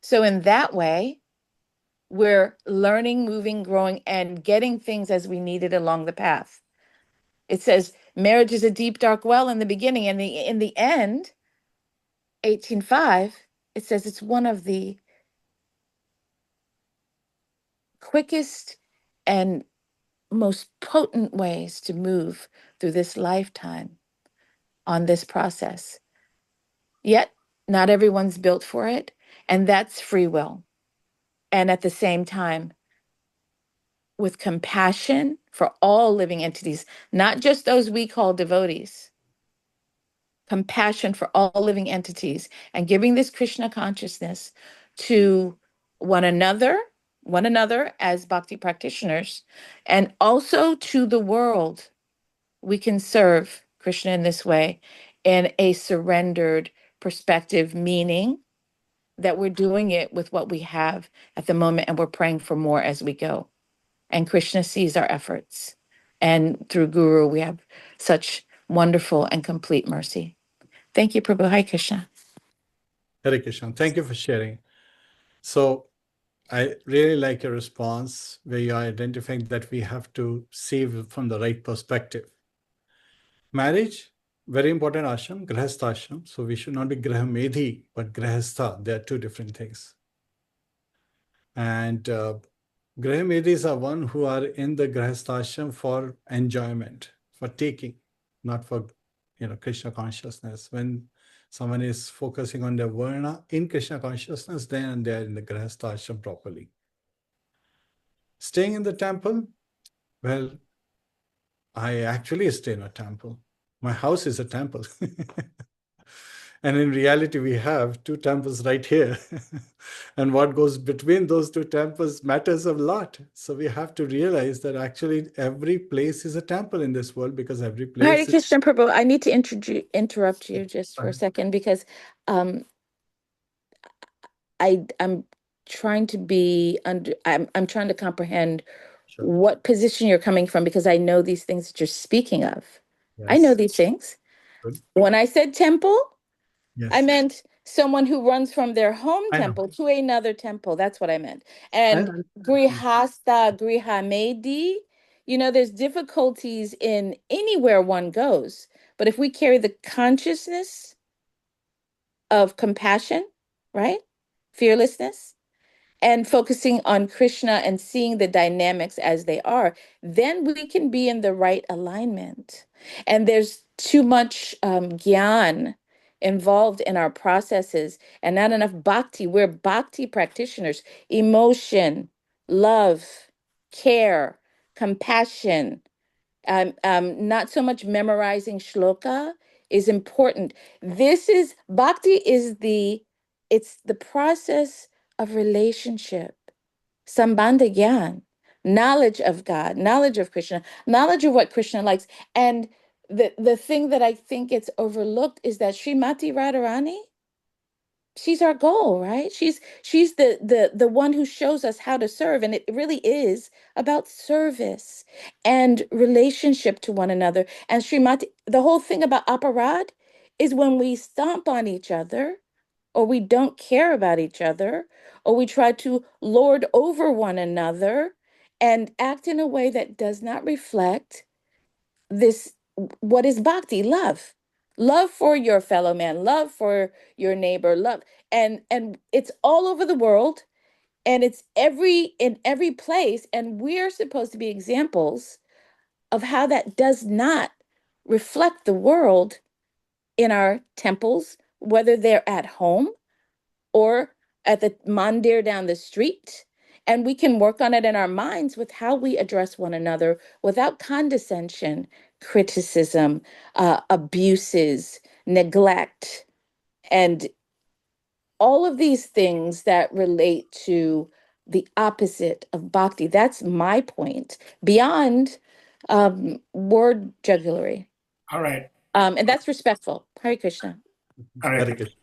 So in that way, we're learning, moving, growing, and getting things as we need it along the path. It says marriage is a deep, dark well in the beginning, and in the end, 18.5, it says it's one of the quickest and most potent ways to move through this lifetime on this process. Yet, not everyone's built for it, and that's free will. And at the same time, with compassion for all living entities, not just those we call devotees, compassion for all living entities, and giving this Krishna consciousness to one another as bhakti practitioners, and also to the world, we can serve Krishna in this way, in a surrendered perspective, meaning that we're doing it with what we have at the moment, and we're praying for more as we go. And Krishna sees our efforts. And through Guru, we have such wonderful and complete mercy. Thank you, Prabhu. Hare Krishna. Hare Krishna. Thank you for sharing. So I really like your response where you are identifying that we have to see from the right perspective. Marriage, very important ashram, grahastha ashram. So we should not be grahamedhi, but grahastha. They are two different things. And grahamedhis are one who are in the grahastha ashram for enjoyment, for taking, not for Krishna consciousness. When someone is focusing on their varna in Krishna consciousness, then they are in the grahastha ashram properly. Staying in the temple, well, I actually stay in a temple. My house is a temple. And in reality, we have two temples right here. And what goes between those two temples matters a lot. So we have to realize that actually every place is a temple in this world, because every place Hare Krishna, Prabhu. I need to interrupt you just for a Uh-huh. second, because I'm trying to be I'm trying to comprehend Sure. what position you're coming from, because I know these things that you're speaking of. Yes. I know these things. Good. When I said temple, Yes. I meant someone who runs from their home I know. temple to another temple. That's what I meant. And I- grihasta, grihamedi, there's difficulties in anywhere one goes. But if we carry the consciousness of compassion, right? Fearlessness, and focusing on Krishna and seeing the dynamics as they are, then we can be in the right alignment. And there's too much gyan involved in our processes and not enough bhakti. We're bhakti practitioners. Emotion, love, care, compassion, not so much memorizing shloka is important. This is bhakti it's the process of relationship, sambandha gyan, knowledge of God, knowledge of Krishna, knowledge of what Krishna likes. And the thing that I think gets overlooked is that Srimati Radharani, she's our goal, right? She's the one who shows us how to serve, and it really is about service and relationship to one another. And Srimati, the whole thing about aparad is when we stomp on each other, or we don't care about each other, or we try to lord over one another and act in a way that does not reflect this, what is bhakti, love for your fellow man, love for your neighbor, love. And it's all over the world, and it's in every place, and we're supposed to be examples of how that does not reflect the world in our temples, whether they're at home or at the mandir down the street. And we can work on it in our minds with how we address one another without condescension, criticism, abuses, neglect, and all of these things that relate to the opposite of bhakti. That's my point, beyond word jugglery. All right. And that's respectful. Hare Krishna. All Hare right. Krishna.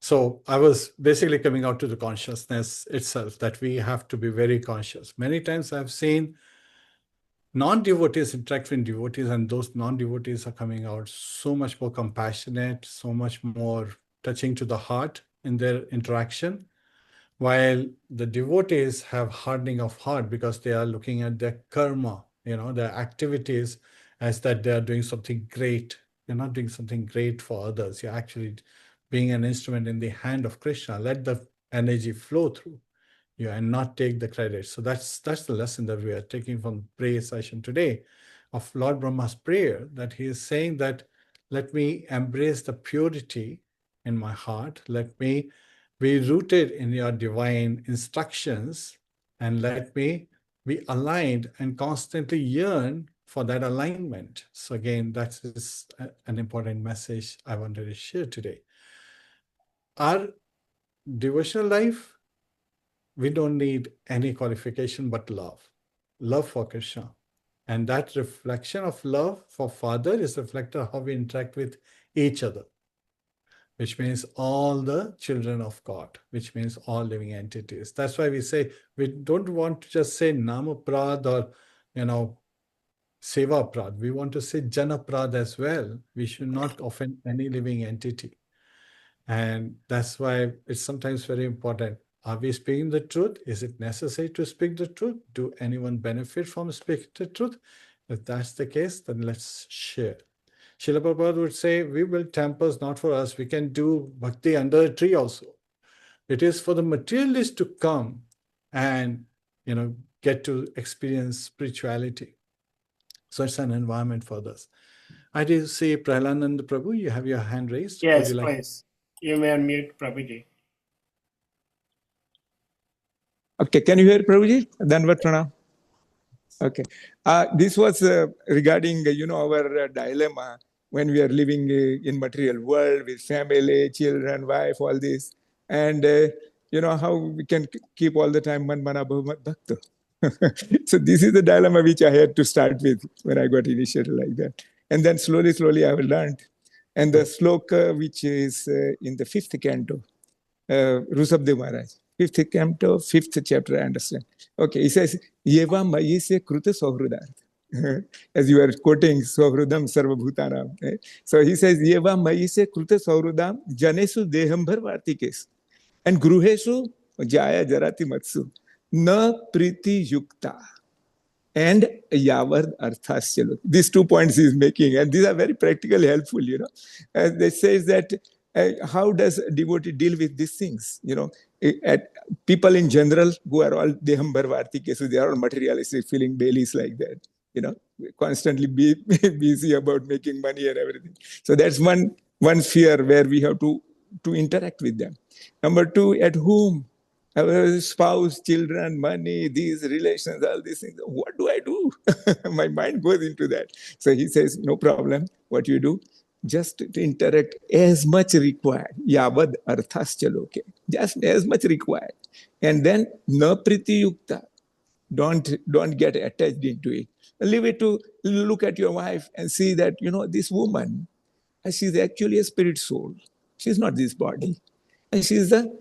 So I was basically coming out to the consciousness itself, that we have to be very conscious. Many times I've seen non-devotees interact with devotees, and those non-devotees are coming out so much more compassionate, so much more touching to the heart in their interaction, while the devotees have hardening of heart because they are looking at their karma, their activities, as that they are doing something great. You're not doing something great for others. You're actually being an instrument in the hand of Krishna. Let the energy flow through you and not take the credit. So that's the lesson that we are taking from prayer session today of Lord Brahma's prayer, that he is saying that let me embrace the purity in my heart. Let me be rooted in your divine instructions, and let me be aligned and constantly yearn for that alignment. So again, that is an important message I wanted to share today. Our devotional life, we don't need any qualification but love for Krishna. And that reflection of love for Father is reflected how we interact with each other, which means all the children of God, which means all living entities. That's why we say we don't want to just say Namaprad or, Seva Prad. We want to say Jana Prad as well. We should not offend any living entity. And that's why it's sometimes very important. Are we speaking the truth? Is it necessary to speak the truth? Do anyone benefit from speaking the truth? If that's the case, then let's share. Srila Prabhupada would say, we build temples not for us. We can do bhakti under a tree also. It is for the materialist to come and, get to experience spirituality. So it's an environment for others. I do see Prahalananda Prabhu, you have your hand raised. Yes, please. You may unmute, Prabhuji. Okay, can you hear Prabhuji? Danvat Pranam. Okay. This was regarding, our dilemma when we are living in material world with family, children, wife, all this. And, how we can keep all the time man mana bhavat bhakta. So this is the dilemma which I had to start with when I got initiated like that. And then slowly I have learned. And the sloka, which is in the 5th canto, Rusabdev Maharaj, 5th canto, 5th chapter, I understand. Okay, he says, Yeva mayise kruta sohrudart. As you are quoting, sohrudam sarvabhutanam. So he says, Yeva mayise kruta sohrudam janesu deham bharvartikes. And gruhesu jaya jarati matsu. Na priti yukta. And yavad arthasya. These 2 points he is making, and these are very practically helpful, They say that how does a devotee deal with these things? At people in general who are all deham bharvarti, so they are all materialistic, feeling bellies like that, constantly busy about making money and everything. So that's one fear where we have to interact with them. Number 2, at whom? Our spouse, children, money, these relations, all these things. What do I do? My mind goes into that. So he says, no problem. What you do? Just to interact as much required. Yavad arthasya loke. Just as much required. And then na priti yukta. Don't get attached into it. Leave it to look at your wife and see that, this woman, she's actually a spirit soul. She's not this body. And she's the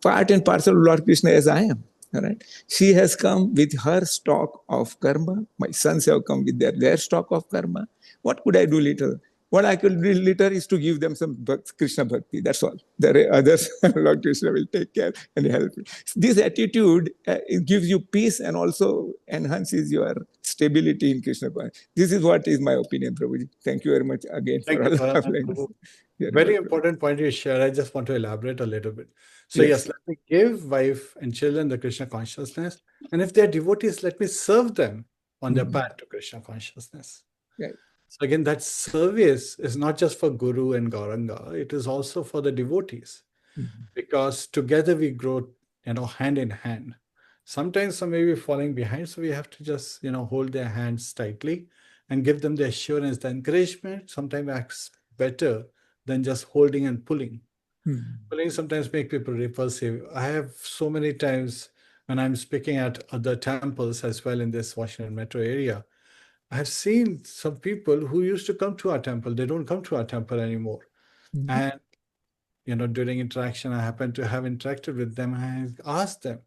part and parcel of Lord Krishna as I am. All right. She has come with her stock of karma. My sons have come with their stock of karma. What could I do little? What I could do little is to give them some Krishna bhakti. That's all. The others, Lord Krishna will take care and help. This attitude it gives you peace and also enhances your stability in Krishna consciousness. This is what is my opinion, Prabhuji. Thank you very much again for all. Very important point you share. I just want to elaborate a little bit. So yes, let me give wife and children the Krishna consciousness. And if they're devotees, let me serve them on their path to Krishna consciousness. Right. So again, that service is not just for Guru and Gauranga, it is also for the devotees. Because together we grow, hand in hand. Sometimes some may be falling behind, so we have to just, hold their hands tightly and give them the assurance, the encouragement. Sometimes acts better than just holding and pulling. Pulling sometimes make people repulsive. I have so many times when I'm speaking at other temples as well in this Washington metro area, I have seen some people who used to come to our temple. They don't come to our temple anymore. And, during interaction, I happened to have interacted with them. And I asked them.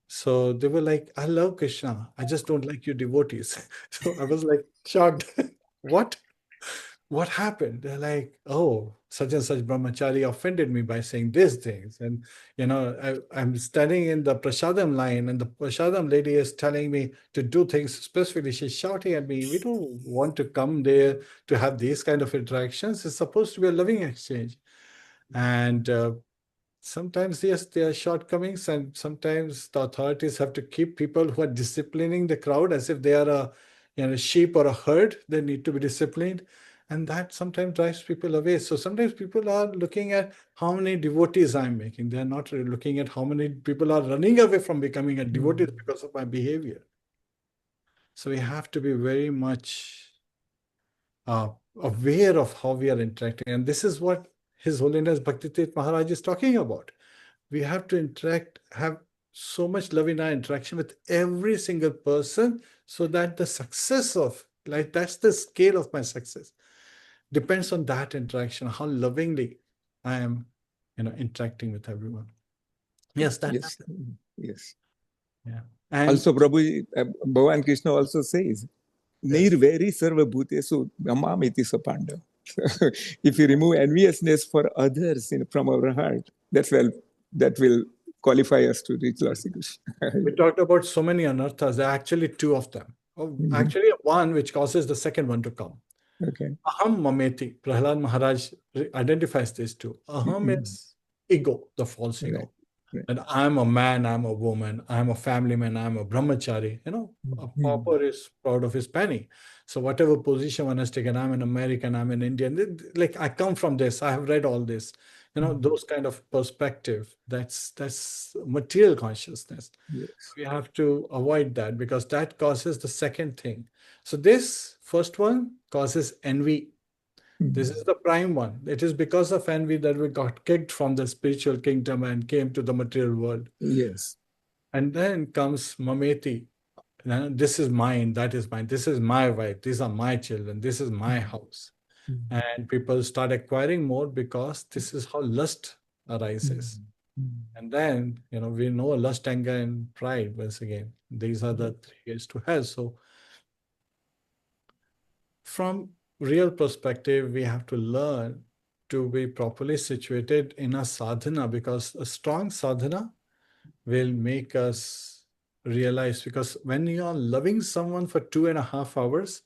So they were like, I love Krishna. I just don't like you devotees. So I was like shocked. What happened? They're like, oh, such and such brahmachari offended me by saying these things. And, I'm standing in the prasadam line and the prasadam lady is telling me to do things specifically. She's shouting at me. We don't want to come there to have these kind of interactions. It's supposed to be a loving exchange. And sometimes, yes, there are shortcomings, and sometimes the authorities have to keep people who are disciplining the crowd as if they are a sheep or a herd. They need to be disciplined. And that sometimes drives people away. So sometimes people are looking at how many devotees I'm making. They're not really looking at how many people are running away from becoming a devotee because of my behavior. So we have to be very much aware of how we are interacting. And this is what His Holiness Bhakti Maharaj is talking about. We have to interact, have so much love in our interaction with every single person, so that the success of, like, that's the scale of my success, depends on that interaction, how lovingly I am, interacting with everyone. Yes, that Yes. happens. Yes. Yeah. And Also, Prabhu, Bhagavan Krishna also says, Nirveri sarva bhutesu mamamiti sapanda. If you remove enviousness for others from our heart, that will qualify us to reach Lord Sri Krishna. we talked about so many anarthas. There are actually two of them. Actually, one which causes the second one to come. Okay. Aham mameti. Prahlad Maharaj identifies these two. Aham is ego, the false ego. Right. Right. That I'm a man, I'm a woman, I'm a family man, I'm a brahmachari. A pauper is proud of his penny. So whatever position one has taken, I'm an American, I'm an Indian. Like, I come from this, I have read all this. Those kind of perspective. That's material consciousness. Yes. We have to avoid that, because that causes the second thing. So this first one causes envy. This is the prime one. It is because of envy that we got kicked from the spiritual kingdom and came to the material world. Yes. And then comes mameti. This is mine, that is mine. This is my wife. These are my children. This is my house. And people start acquiring more, because this is how lust arises. And then, we know lust, anger, and pride once again. These are the three gates to hell. So from real perspective, we have to learn to be properly situated in a sadhana, because a strong sadhana will make us realize, because when you are loving someone for 2.5 hours,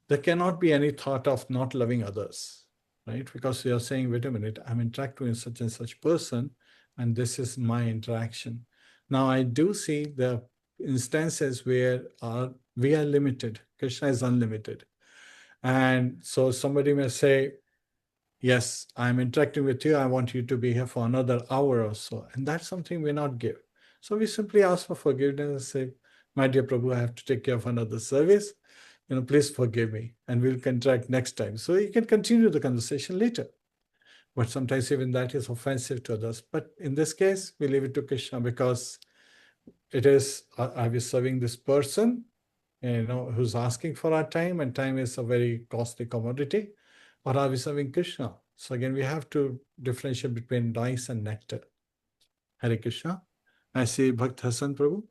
there cannot be any thought of not loving others, right? Because you are saying, wait a minute, I'm interacting with such and such person, and this is my interaction. Now, I do see the instances where we are limited. Krishna is unlimited. And so somebody may say, yes, I'm interacting with you. I want you to be here for another hour or so. And that's something we not give. So we simply ask for forgiveness and say, my dear Prabhu, I have to take care of another service. Please forgive me, and we'll contract next time. So you can continue the conversation later. But sometimes even that is offensive to others. But in this case, we leave it to Krishna, because it is, are we serving this person, who's asking for our time, and time is a very costly commodity, or are we serving Krishna? So again, we have to differentiate between rice and nectar. Hare Krishna. I see Bhakt Hassan Prabhu.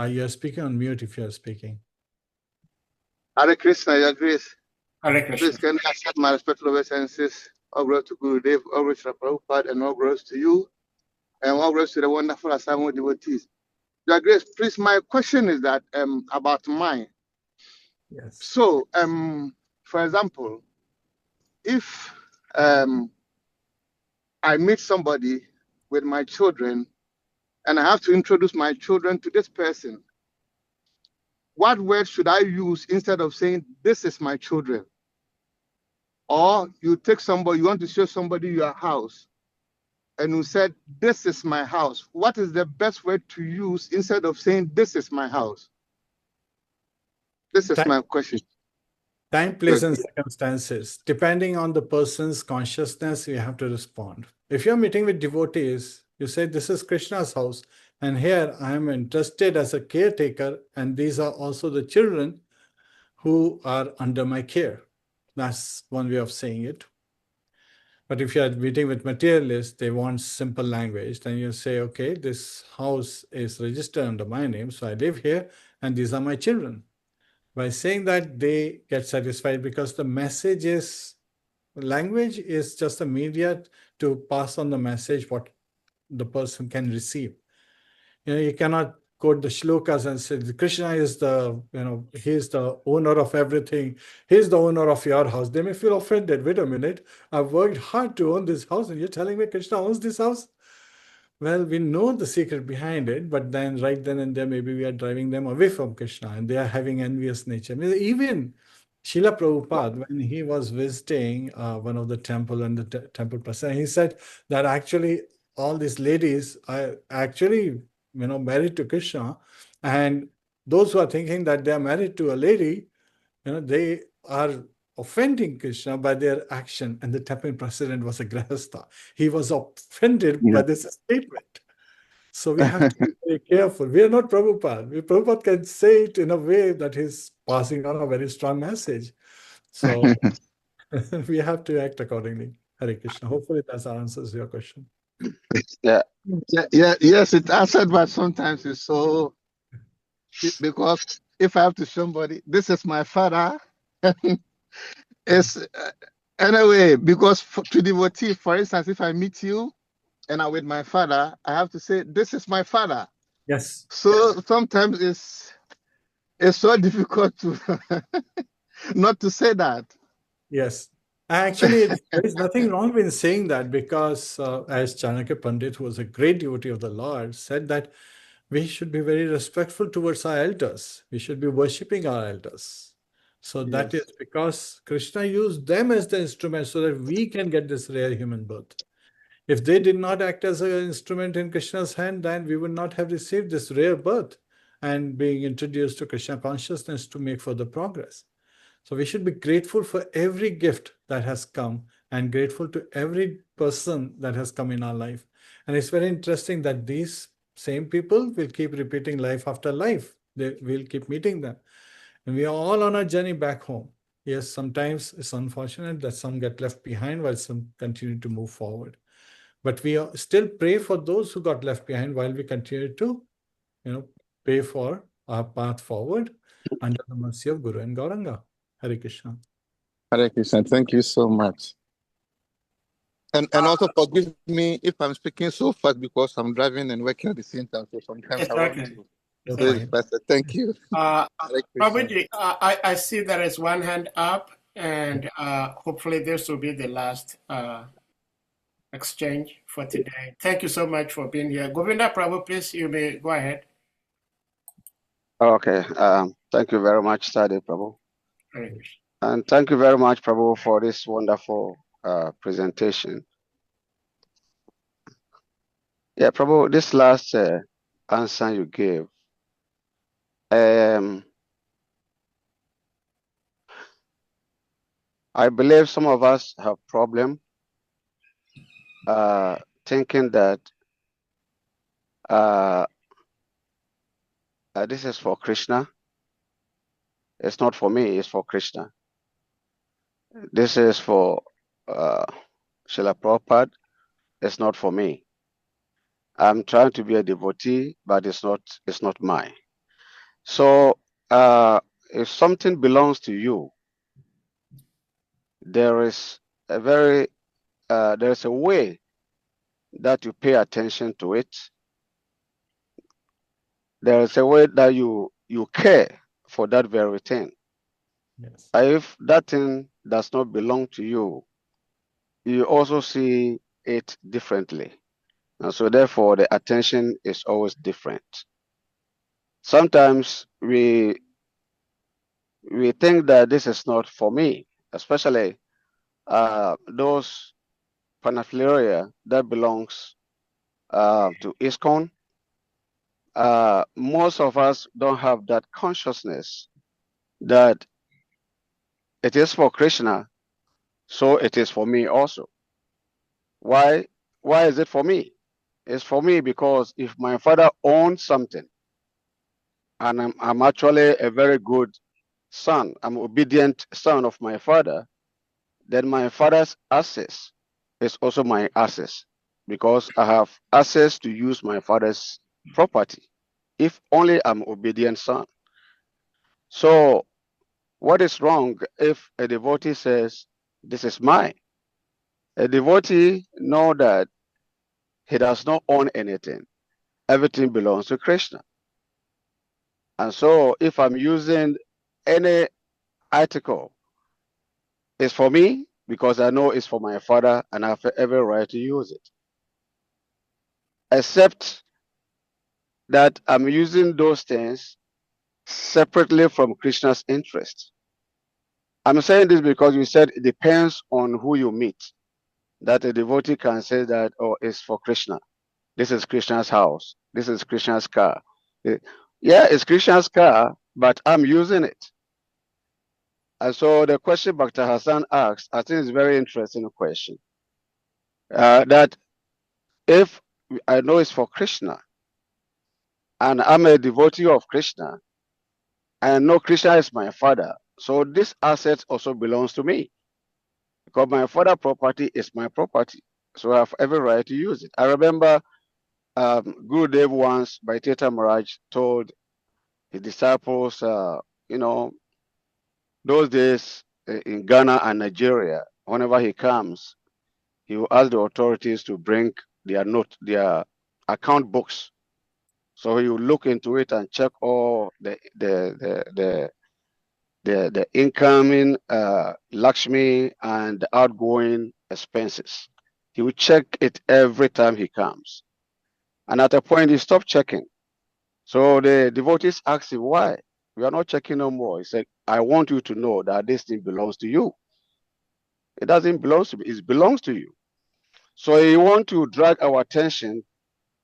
You are speaking on mute if you are speaking. Hare Krishna, Your Grace. Hare Krishna. Please can I accept my respectful obeisances? All glory to Guru Dev, all glory to Prabhupada, and all glory to you, and all glory to the wonderful assignment devotees. Your Grace, please, my question is that about mine. Yes. So, for example, if I meet somebody with my children, and I have to introduce my children to this person, what word should I use instead of saying, this is my children? Or you take somebody, you want to show somebody your house, and you said, this is my house. What is the best word to use instead of saying, this is my house? This is my question. Time, place, and circumstances. Depending on the person's consciousness, you have to respond. If you're meeting with devotees, you say, this is Krishna's house, and here I am interested as a caretaker, and these are also the children who are under my care. That's one way of saying it. But if you're meeting with materialists, they want simple language, then you say, okay, this house is registered under my name, so I live here, and these are my children. By saying that, they get satisfied, because the message is, language is just a media to pass on the message what the person can receive. You cannot quote the shlokas and say, Krishna is the, he's the owner of everything. He's the owner of your house. They may feel offended. Wait a minute, I've worked hard to own this house, and you're telling me Krishna owns this house? Well, we know the secret behind it, but then right then and there, maybe we are driving them away from Krishna, and they are having envious nature. Even Srila Prabhupada, when he was visiting one of the temple and the temple person, he said that actually all these ladies are actually, married to Krishna, and those who are thinking that they are married to a lady, they are offending Krishna by their action. And the Tibetan president was a Grahastha. He was offended by this statement. So we have to be very careful. We are not Prabhupada. Prabhupada can say it in a way that he's passing on a very strong message. So we have to act accordingly. Hare Krishna. Hopefully that answers your question. Yeah. Yes, it answered, but sometimes it's so, because if I have to show somebody, this is my father, it's anyway, because to devotee, for instance, if I meet you and I'm with my father, I have to say, this is my father. Yes. So sometimes it's so difficult to not to say that. Yes. Actually, there is nothing wrong with saying that, because as Chanakya Pandit, who was a great devotee of the Lord, said that we should be very respectful towards our elders. We should be worshipping our elders. So that Yes. is because Krishna used them as the instrument so that we can get this rare human birth. If they did not act as an instrument in Krishna's hand, then we would not have received this rare birth and being introduced to Krishna consciousness to make further progress. So we should be grateful for every gift that has come and grateful to every person that has come in our life. And it's very interesting that these same people will keep repeating life after life. They will keep meeting them. And we are all on our journey back home. Yes, sometimes it's unfortunate that some get left behind while some continue to move forward. But we still pray for those who got left behind while we continue to, pray for our path forward under the mercy of Guru and Gauranga. Hare Krishna. Hare Krishna. Thank you so much. And also forgive me if I'm speaking so fast because I'm driving and working at the same time. So sometimes It's I want okay. to say it faster. Thank you. Prabhuji, I see there is one hand up, and hopefully this will be the last exchange for today. Thank you so much for being here. Govinda Prabhu, please, you may go ahead. Okay. Thank you very much, Sadi Prabhu. Hare Krishna. And thank you very much, Prabhu, for this wonderful presentation. Yeah, Prabhu, this last answer you gave, I believe some of us have problem thinking that this is for Krishna. It's not for me, it's for Krishna. This is for Srila Prabhupada. It's not for me. I'm trying to be a devotee, but it's not mine. So if something belongs to you, there is a way that you pay attention to it. There is a way that you care for that very thing. Yes. If that thing does not belong to you, you also see it differently. And so therefore the attention is always different. Sometimes we think that this is not for me, especially those paraphernalia that belongs to ISKCON. Most of us don't have that consciousness that it is for Krishna, so it is for me also. Why is it for me? It's for me because if my father owns something, and I'm actually a very good son, I'm obedient son of my father, then my father's access is also my access, because I have access to use my father's property, if only I'm obedient son. So what is wrong if a devotee says, this is mine? A devotee know that he does not own anything. Everything belongs to Krishna. And so if I'm using any article, it's for me because I know it's for my father and I have every right to use it. Except that I'm using those things separately from Krishna's interest. I'm saying this because you said it depends on who you meet. that a devotee can say that, oh, it's for Krishna. This is Krishna's house. This is Krishna's car. Yeah, it's Krishna's car, but I'm using it. And so the question Bhakta Hassan asked, I think is a very interesting question. That if I know it's for Krishna, and I'm a devotee of Krishna, and know Krishna is my father, so this asset also belongs to me, because my father's property is my property. So I have every right to use it. I remember Gurudev once, by Teta Maharaj, told his disciples, those days in Ghana and Nigeria, whenever he comes, he will ask the authorities to bring their account books. So he will look into it and check all the incoming Lakshmi and the outgoing expenses. He will check it every time he comes. And at a point, he stopped checking. So the devotees asked him, why? We are not checking no more. He said, I want you to know that this thing belongs to you. It doesn't belong to me, it belongs to you. So he want to drag our attention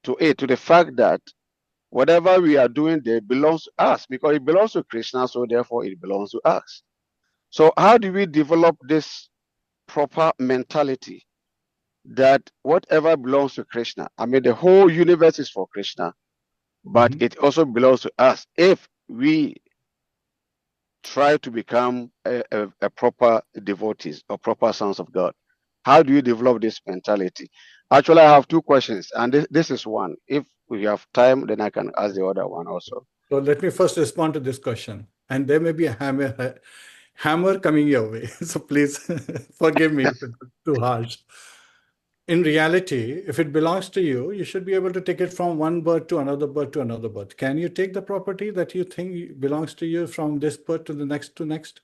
to the fact that whatever we are doing there belongs to us, because it belongs to Krishna, so therefore it belongs to us. So how do we develop this proper mentality that whatever belongs to Krishna, I mean, the whole universe is for Krishna, but it also belongs to us if we try to become a proper devotees or proper sons of God. How do you develop this mentality? Actually, I have two questions, and this is one. If we have time, then I can ask the other one also. So let me first respond to this question. And there may be a hammer coming your way. So please forgive me if it's too harsh. In reality, if it belongs to you, you should be able to take it from one bird to another bird to another bird. Can you take the property that you think belongs to you from this bird to the next to next?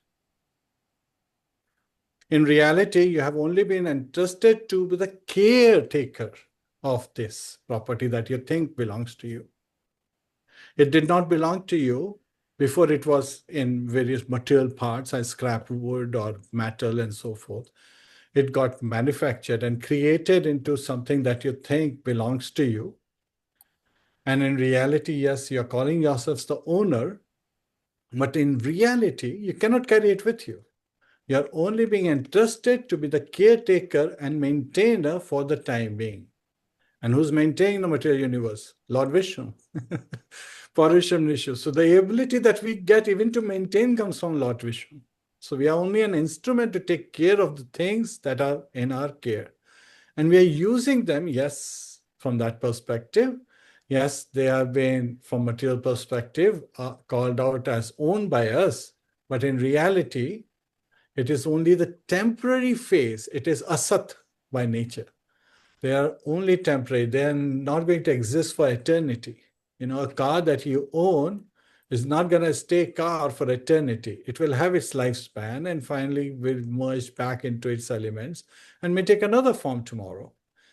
In reality, you have only been entrusted to be the caretaker of this property that you think belongs to you. It did not belong to you before it was in various material parts as scrap wood or metal and so forth. It got manufactured and created into something that you think belongs to you. And in reality, yes, you're calling yourselves the owner, but in reality, you cannot carry it with you. You're only being entrusted to be the caretaker and maintainer for the time being. And who's maintaining the material universe? Lord Vishnu. Parisham Nishu. So the ability that we get even to maintain comes from Lord Vishnu. So we are only an instrument to take care of the things that are in our care. And we are using them, yes, from that perspective. Yes, they have been, from material perspective, called out as owned by us. But in reality, it is only the temporary phase. It is asat by nature. They are only temporary. They are not going to exist for eternity. A car that you own is not going to stay car for eternity. It will have its lifespan and finally will merge back into its elements and may take another form tomorrow.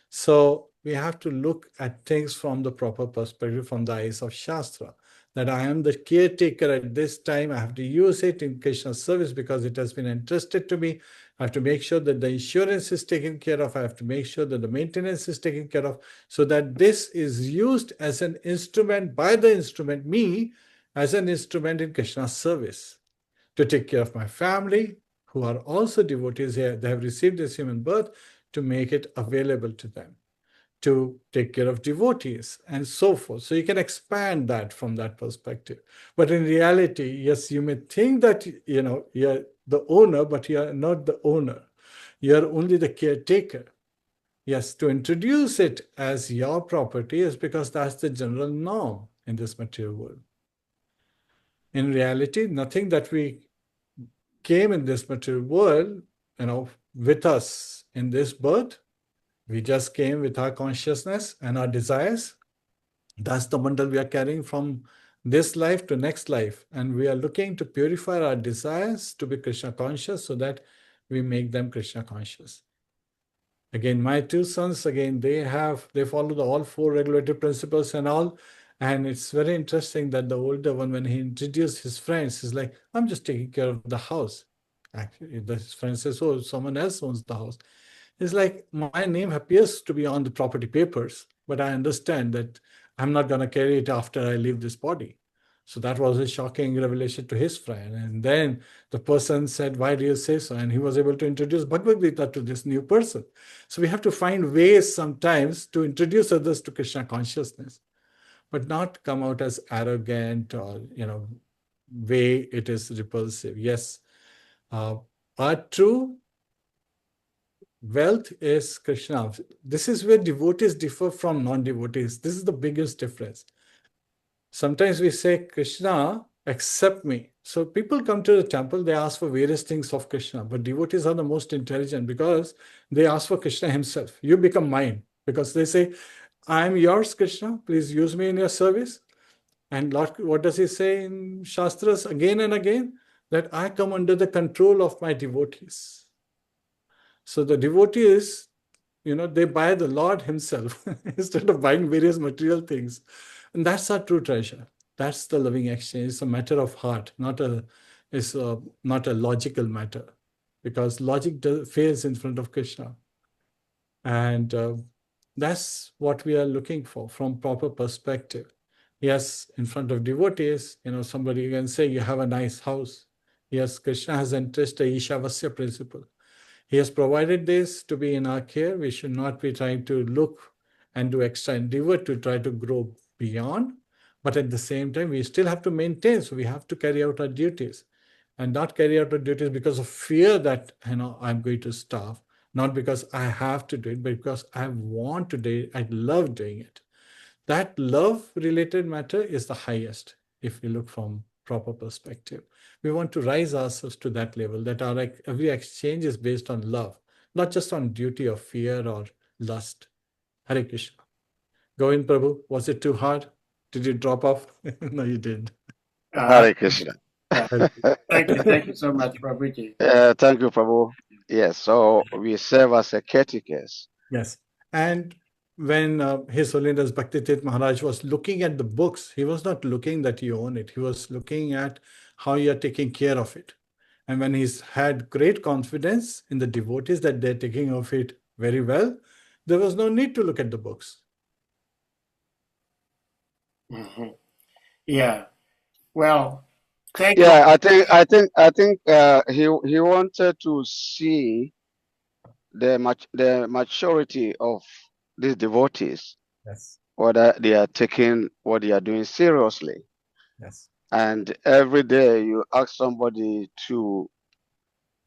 So we have to look at things from the proper perspective, from the eyes of Shastra, that I am the caretaker at this time. I have to use it in Krishna's service because it has been entrusted to me. I have to make sure that the insurance is taken care of. I have to make sure that the maintenance is taken care of, so that this is used as an instrument by the instrument, me, as an instrument in Krishna's service, to take care of my family, who are also devotees here. They have received this human birth, to make it available to them, to take care of devotees and so forth. So you can expand that from that perspective. But in reality, yes, you may think that, you're the owner, but you are not the owner. You're only the caretaker. Yes, to introduce it as your property is because that's the general norm in this material world. In reality, nothing that we came in this material world, with us in this birth, we just came with our consciousness and our desires. That's the bundle we are carrying from this life to next life. And we are looking to purify our desires to be Krishna conscious so that we make them Krishna conscious. Again, my two sons, again, they follow all four regulative principles and all. And it's very interesting that the older one, when he introduced his friends, he's like, I'm just taking care of the house. Actually, his friend says, oh, someone else owns the house. It's like my name appears to be on the property papers, but I understand that I'm not going to carry it after I leave this body. So that was a shocking revelation to his friend. And then the person said, why do you say so? And he was able to introduce Bhagavad Gita to this new person. So we have to find ways sometimes to introduce others to Krishna consciousness, but not come out as arrogant or, way it is repulsive. Yes, our true wealth is Krishna. This is where devotees differ from non-devotees. This is the biggest difference. Sometimes we say, Krishna, accept me. So people come to the temple, they ask for various things of Krishna, but devotees are the most intelligent because they ask for Krishna himself. You become mine, because they say, I am yours, Krishna. Please use me in your service. And Lord, what does he say in Shastras again and again? That I come under the control of my devotees. So the devotees, they buy the Lord himself instead of buying various material things. And that's our true treasure. That's the loving exchange. It's a matter of heart, not a logical matter, because logic fails in front of Krishna. And that's what we are looking for from proper perspective. Yes, in front of devotees, somebody can say, you have a nice house. Yes, Krishna has entrusted the Ishavasya principle. He has provided this to be in our care. We should not be trying to look and do extra endeavor to try to grow beyond. But at the same time, we still have to maintain. So we have to carry out our duties and not carry out our duties because of fear that, I'm going to starve. Not because I have to do it, but because I want to do it. I love doing it. That love-related matter is the highest if we look from proper perspective. We want to rise ourselves to that level, that our every exchange is based on love, not just on duty or fear or lust. Hare Krishna. Govind Prabhu, was it too hard? Did you drop off? No, you didn't. Hare Krishna. Thank you so much, Prabhuji. Thank you, Prabhu. Yes, so we serve as a catechists. Yes. And when His Holiness Bhaktitit Maharaj was looking at the books, he was not looking that you own it. He was looking at how you are taking care of it. And when he's had great confidence in the devotees that they're taking of it very well, there was no need to look at the books. Mm-hmm. Yeah. Well, thank you. Yeah, I think he wanted to see the maturity of these devotees, Yes. whether they are taking what they are doing seriously. Yes. And every day you ask somebody to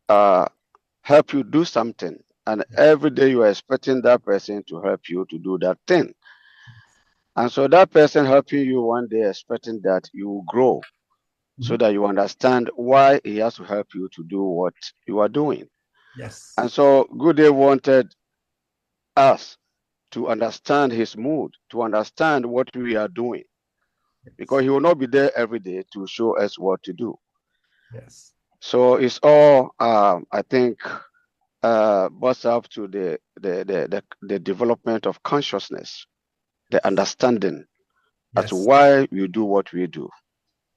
help you do something, and every day you are expecting that person to help you to do that thing. And so that person helping you one day expecting that you will grow, so that you understand why he has to help you to do what you are doing. Yes. And so Good Day wanted us to understand his mood, to understand what we are doing, because he will not be there every day to show us what to do. Yes. So it's all, I think, brought up to the development of consciousness, the understanding as to why we do what we do.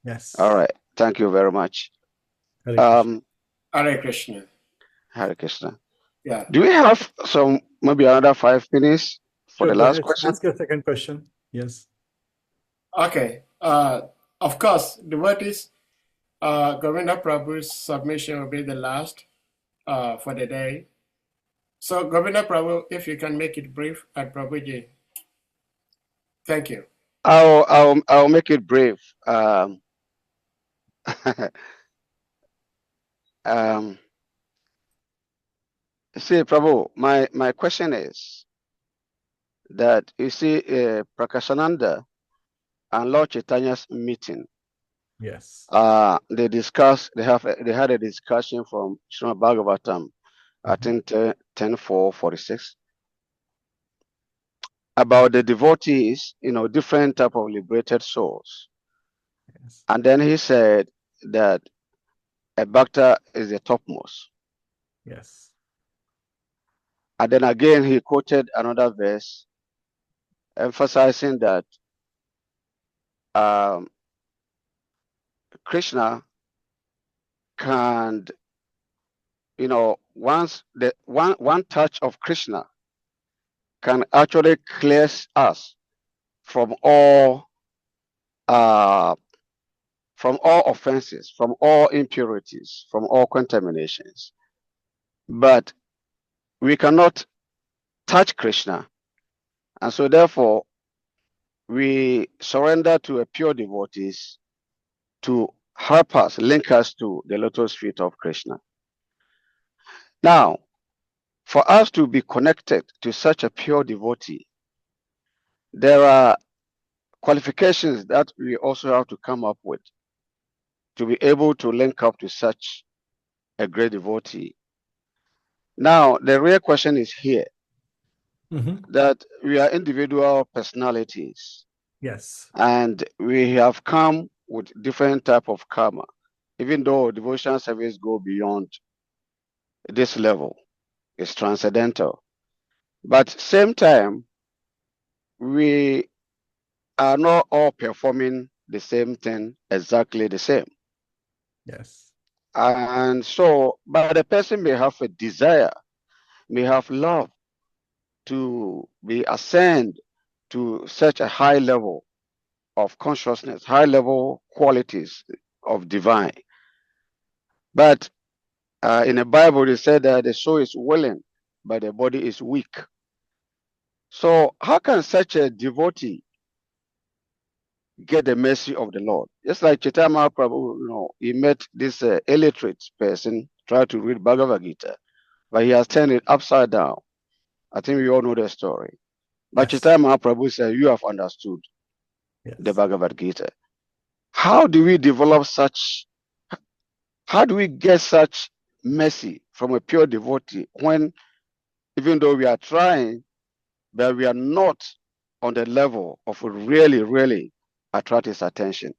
Yes. All right. Thank you very much. Hare Krishna. Hare Krishna. Hare Krishna. Yeah. Do we have maybe another 5 minutes for Sure, the go last ahead. question? Ask your second question. Yes. Okay. Of course, devotees, Govinda Prabhu's submission will be the last for the day. So, Govinda Prabhu, if you can make it brief, and Prabhuji, thank you. I'll make it brief. See, Prabhu, my question is that you see Prakashananda and Lord Chaitanya's meeting. Yes. They had a discussion from Srimad Bhagavatam, I think 10:4:46, about the devotees, different type of liberated souls. Yes. And then he said that a bhakta is the topmost. Yes. And then again he quoted another verse emphasizing that Krishna can, once the one touch of Krishna can actually cleanse us from all offenses, from all impurities, from all contaminations. But we cannot touch Krishna, and so therefore we surrender to a pure devotees to help us, link us to the lotus feet of Krishna. Now, for us to be connected to such a pure devotee, there are qualifications that we also have to come up with to be able to link up to such a great devotee. Now, the real question is here that we are individual personalities Yes. and we have come with different type of karma, even though devotional service go beyond this level. It's transcendental. But same time, we are not all performing the same thing exactly the same. Yes. And so, but the person may have a desire, may have love to be ascend to such a high level of consciousness, high level qualities of divine. But in the Bible, it said that the soul is willing, but the body is weak. So how can such a devotee get the mercy of the Lord? Just like Chaitanya Prabhu, he met this illiterate person, tried to read Bhagavad Gita, but he has turned it upside down. I think we all know the story. But Yes. Chaitanya Prabhu said, you have understood the Yes. Bhagavad Gita. How do we develop such, how do we get such mercy from a pure devotee when, even though we are trying, but we are not on the level of really, really attract his attention?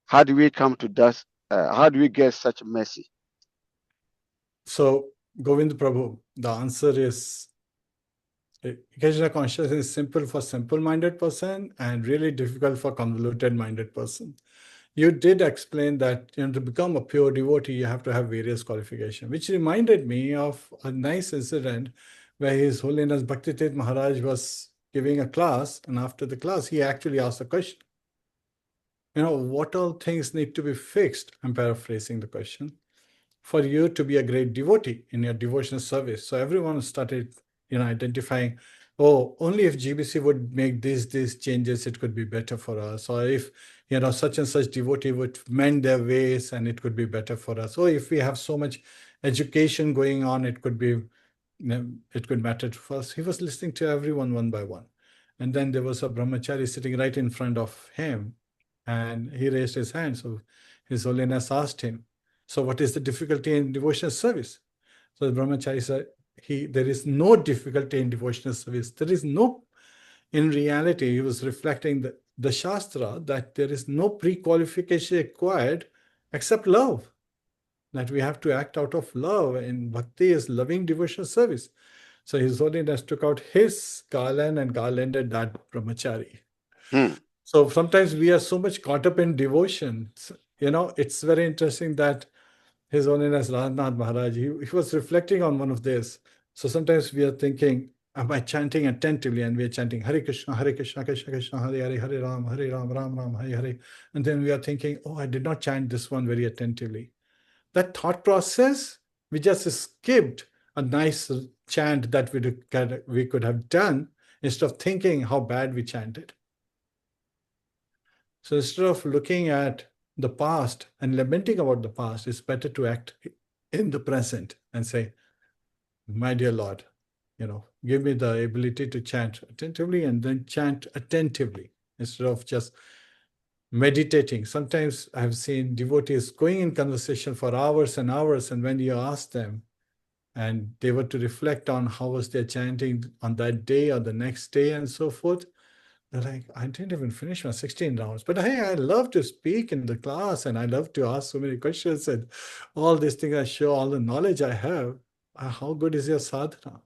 How do we come to that? How do we get such mercy? So, Govind Prabhu, the answer is Krishna consciousness is simple for simple-minded person and really difficult for convoluted-minded person. You did explain that to become a pure devotee, you have to have various qualifications, which reminded me of a nice incident where His Holiness Bhaktivedanta Maharaj was giving a class, and after the class, he actually asked a question. What all things need to be fixed? I'm paraphrasing the question. For you to be a great devotee in your devotional service. So everyone started, identifying, only if GBC would make these changes, it could be better for us. Or if, such and such devotee would mend their ways and it could be better for us. Or if we have so much education going on, it could matter for us. He was listening to everyone one by one. And then there was a brahmachari sitting right in front of him and he raised his hand. So His Holiness asked him, so what is the difficulty in devotional service? So the brahmachari said, there is no difficulty in devotional service. There is no, in reality, he was reflecting the Shastra that there is no pre-qualification required except love. That we have to act out of love, and bhakti is loving devotional service. So His Holiness took out his garland and garlanded that brahmachari. So sometimes we are so much caught up in devotion. It's very interesting that His Holiness Radhanath Maharaj, he was reflecting on one of this. So sometimes we are thinking, am I chanting attentively? And we are chanting Hare Krishna, Krishna Krishna, Hare Hare, Hare Ram, Ram Ram, Hare Hare. And then we are thinking, I did not chant this one very attentively. That thought process, we just skipped a nice chant that we could have done instead of thinking how bad we chanted. So instead of looking at the past and lamenting about the past, it's better to act in the present and say, my dear Lord, give me the ability to chant attentively and then chant attentively instead of just meditating. Sometimes I've seen devotees going in conversation for hours and hours, and when you ask them and they were to reflect on how was their chanting on that day or the next day and so forth, they're like, I didn't even finish my 16 rounds. But hey, I love to speak in the class and I love to ask so many questions and all these things. I show all the knowledge I have. How good is your sadhana?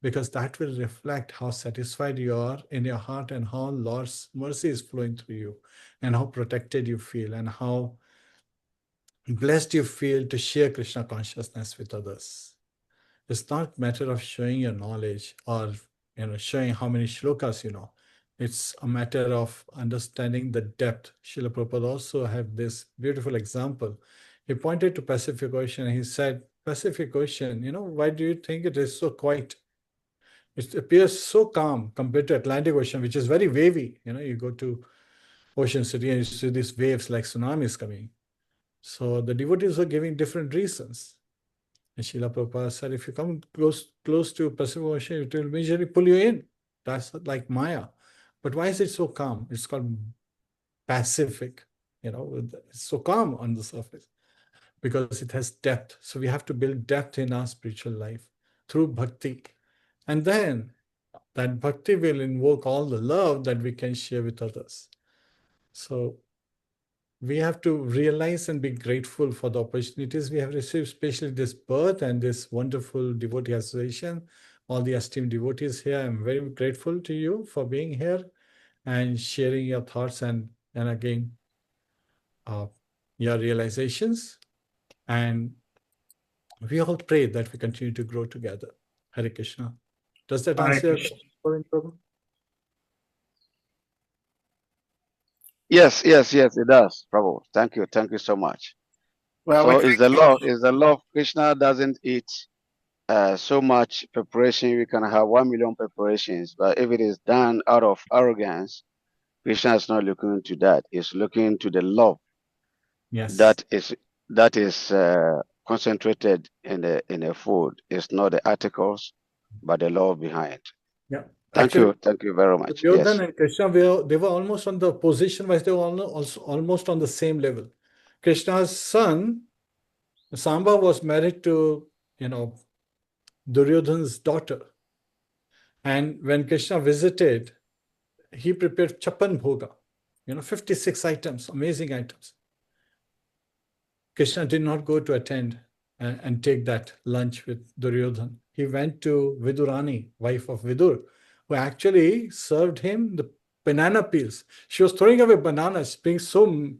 Because that will reflect how satisfied you are in your heart and how Lord's mercy is flowing through you and how protected you feel and how blessed you feel to share Krishna consciousness with others. It's not a matter of showing your knowledge or showing how many shlokas you know. It's a matter of understanding the depth. Srila Prabhupada also have this beautiful example. He pointed to Pacific Ocean and he said, Pacific Ocean, why do you think it is so quiet? It appears so calm compared to Atlantic Ocean, which is very wavy. You go to Ocean City and you see these waves like tsunamis coming. So the devotees were giving different reasons. And Srila Prabhupada said, if you come close to Pacific Ocean, it will immediately pull you in. That's like Maya. But why is it so calm? It's called Pacific. It's so calm on the surface because it has depth. So we have to build depth in our spiritual life through bhakti. And then that bhakti will invoke all the love that we can share with others. So we have to realize and be grateful for the opportunities we have received, especially this birth and this wonderful devotee association. All the esteemed devotees here, I'm very grateful to you for being here and sharing your thoughts and again, your realizations. And we all pray that we continue to grow together. Hare Krishna. Does that answer your question, Prabhu? Yes, it does, Prabhu. Thank you so much. Well, So is the love Krishna doesn't eat so much preparation. We can have 1 million preparations, but if it is done out of arrogance, Krishna is not looking into that. He's looking into the love. Yes. That is concentrated in the food. It's not the articles, but the love behind. Yeah. Thank you very much. Duryodhana and Krishna, they were almost on the position-wise, they were also almost on the same level. Krishna's son, Samba, was married to, Duryodhana's daughter. And when Krishna visited, he prepared Chapan Bhoga, 56 items, amazing items. Krishna did not go to attend and take that lunch with Duryodhana. He went to Vidurani, wife of Vidur, who actually served him the banana peels. She was throwing away bananas, being so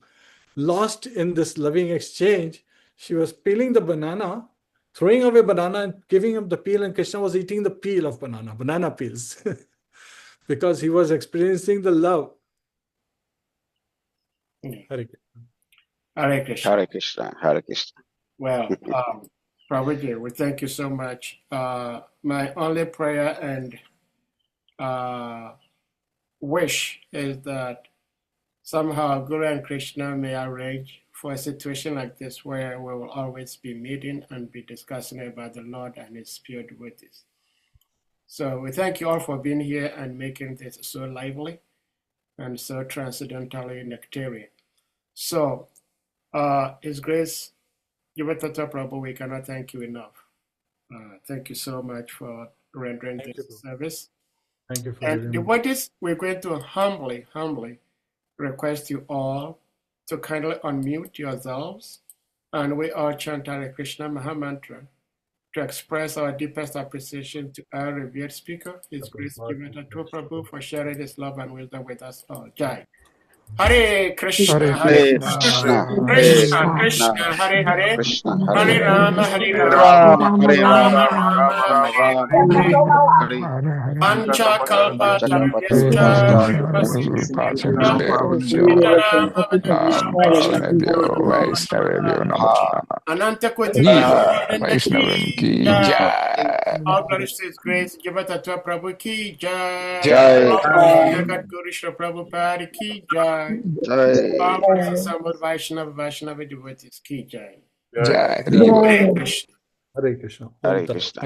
lost in this loving exchange. She was peeling the banana, throwing away banana and giving him the peel, and Krishna was eating the peel of banana peels, because he was experiencing the love. Hare Krishna. Hare Krishna. Hare Krishna. Well, Prabhuji, we thank you so much. My only prayer and wish is that somehow Guru and Krishna may arrange for a situation like this where we will always be meeting and be discussing about the Lord and His pure devotees. So we thank you all for being here and making this so lively and so transcendentally nectarian. So, His Grace, Jiva Tattva Prabhu, we cannot thank you enough. Thank you so much for rendering this service. Thank you for and devotees, we're going to humbly request you all to kindly unmute yourselves, and we all chant Hare Krishna Mahamantra to express our deepest appreciation to our revered speaker, His Grace Jiva Tattva Prabhu, for sharing his love and wisdom with us all. Jai. Hare Krishna, Hare Krishna, Krishna Krishna, Hare Hare, Hare Rama, Hare Rama, Rama Rama, Hare Hare. Pancha Kalpa Tarvescha, Ananta Koti, all glories to His Grace, Jiva Tattva Prabhu ki Jai, Jagat Guru Shri Prabhupada ki Jai, all glories to Samud Vaishnava devotees ki Jai. Jai. Hare Krishna. Hare Krishna. Hare Krishna.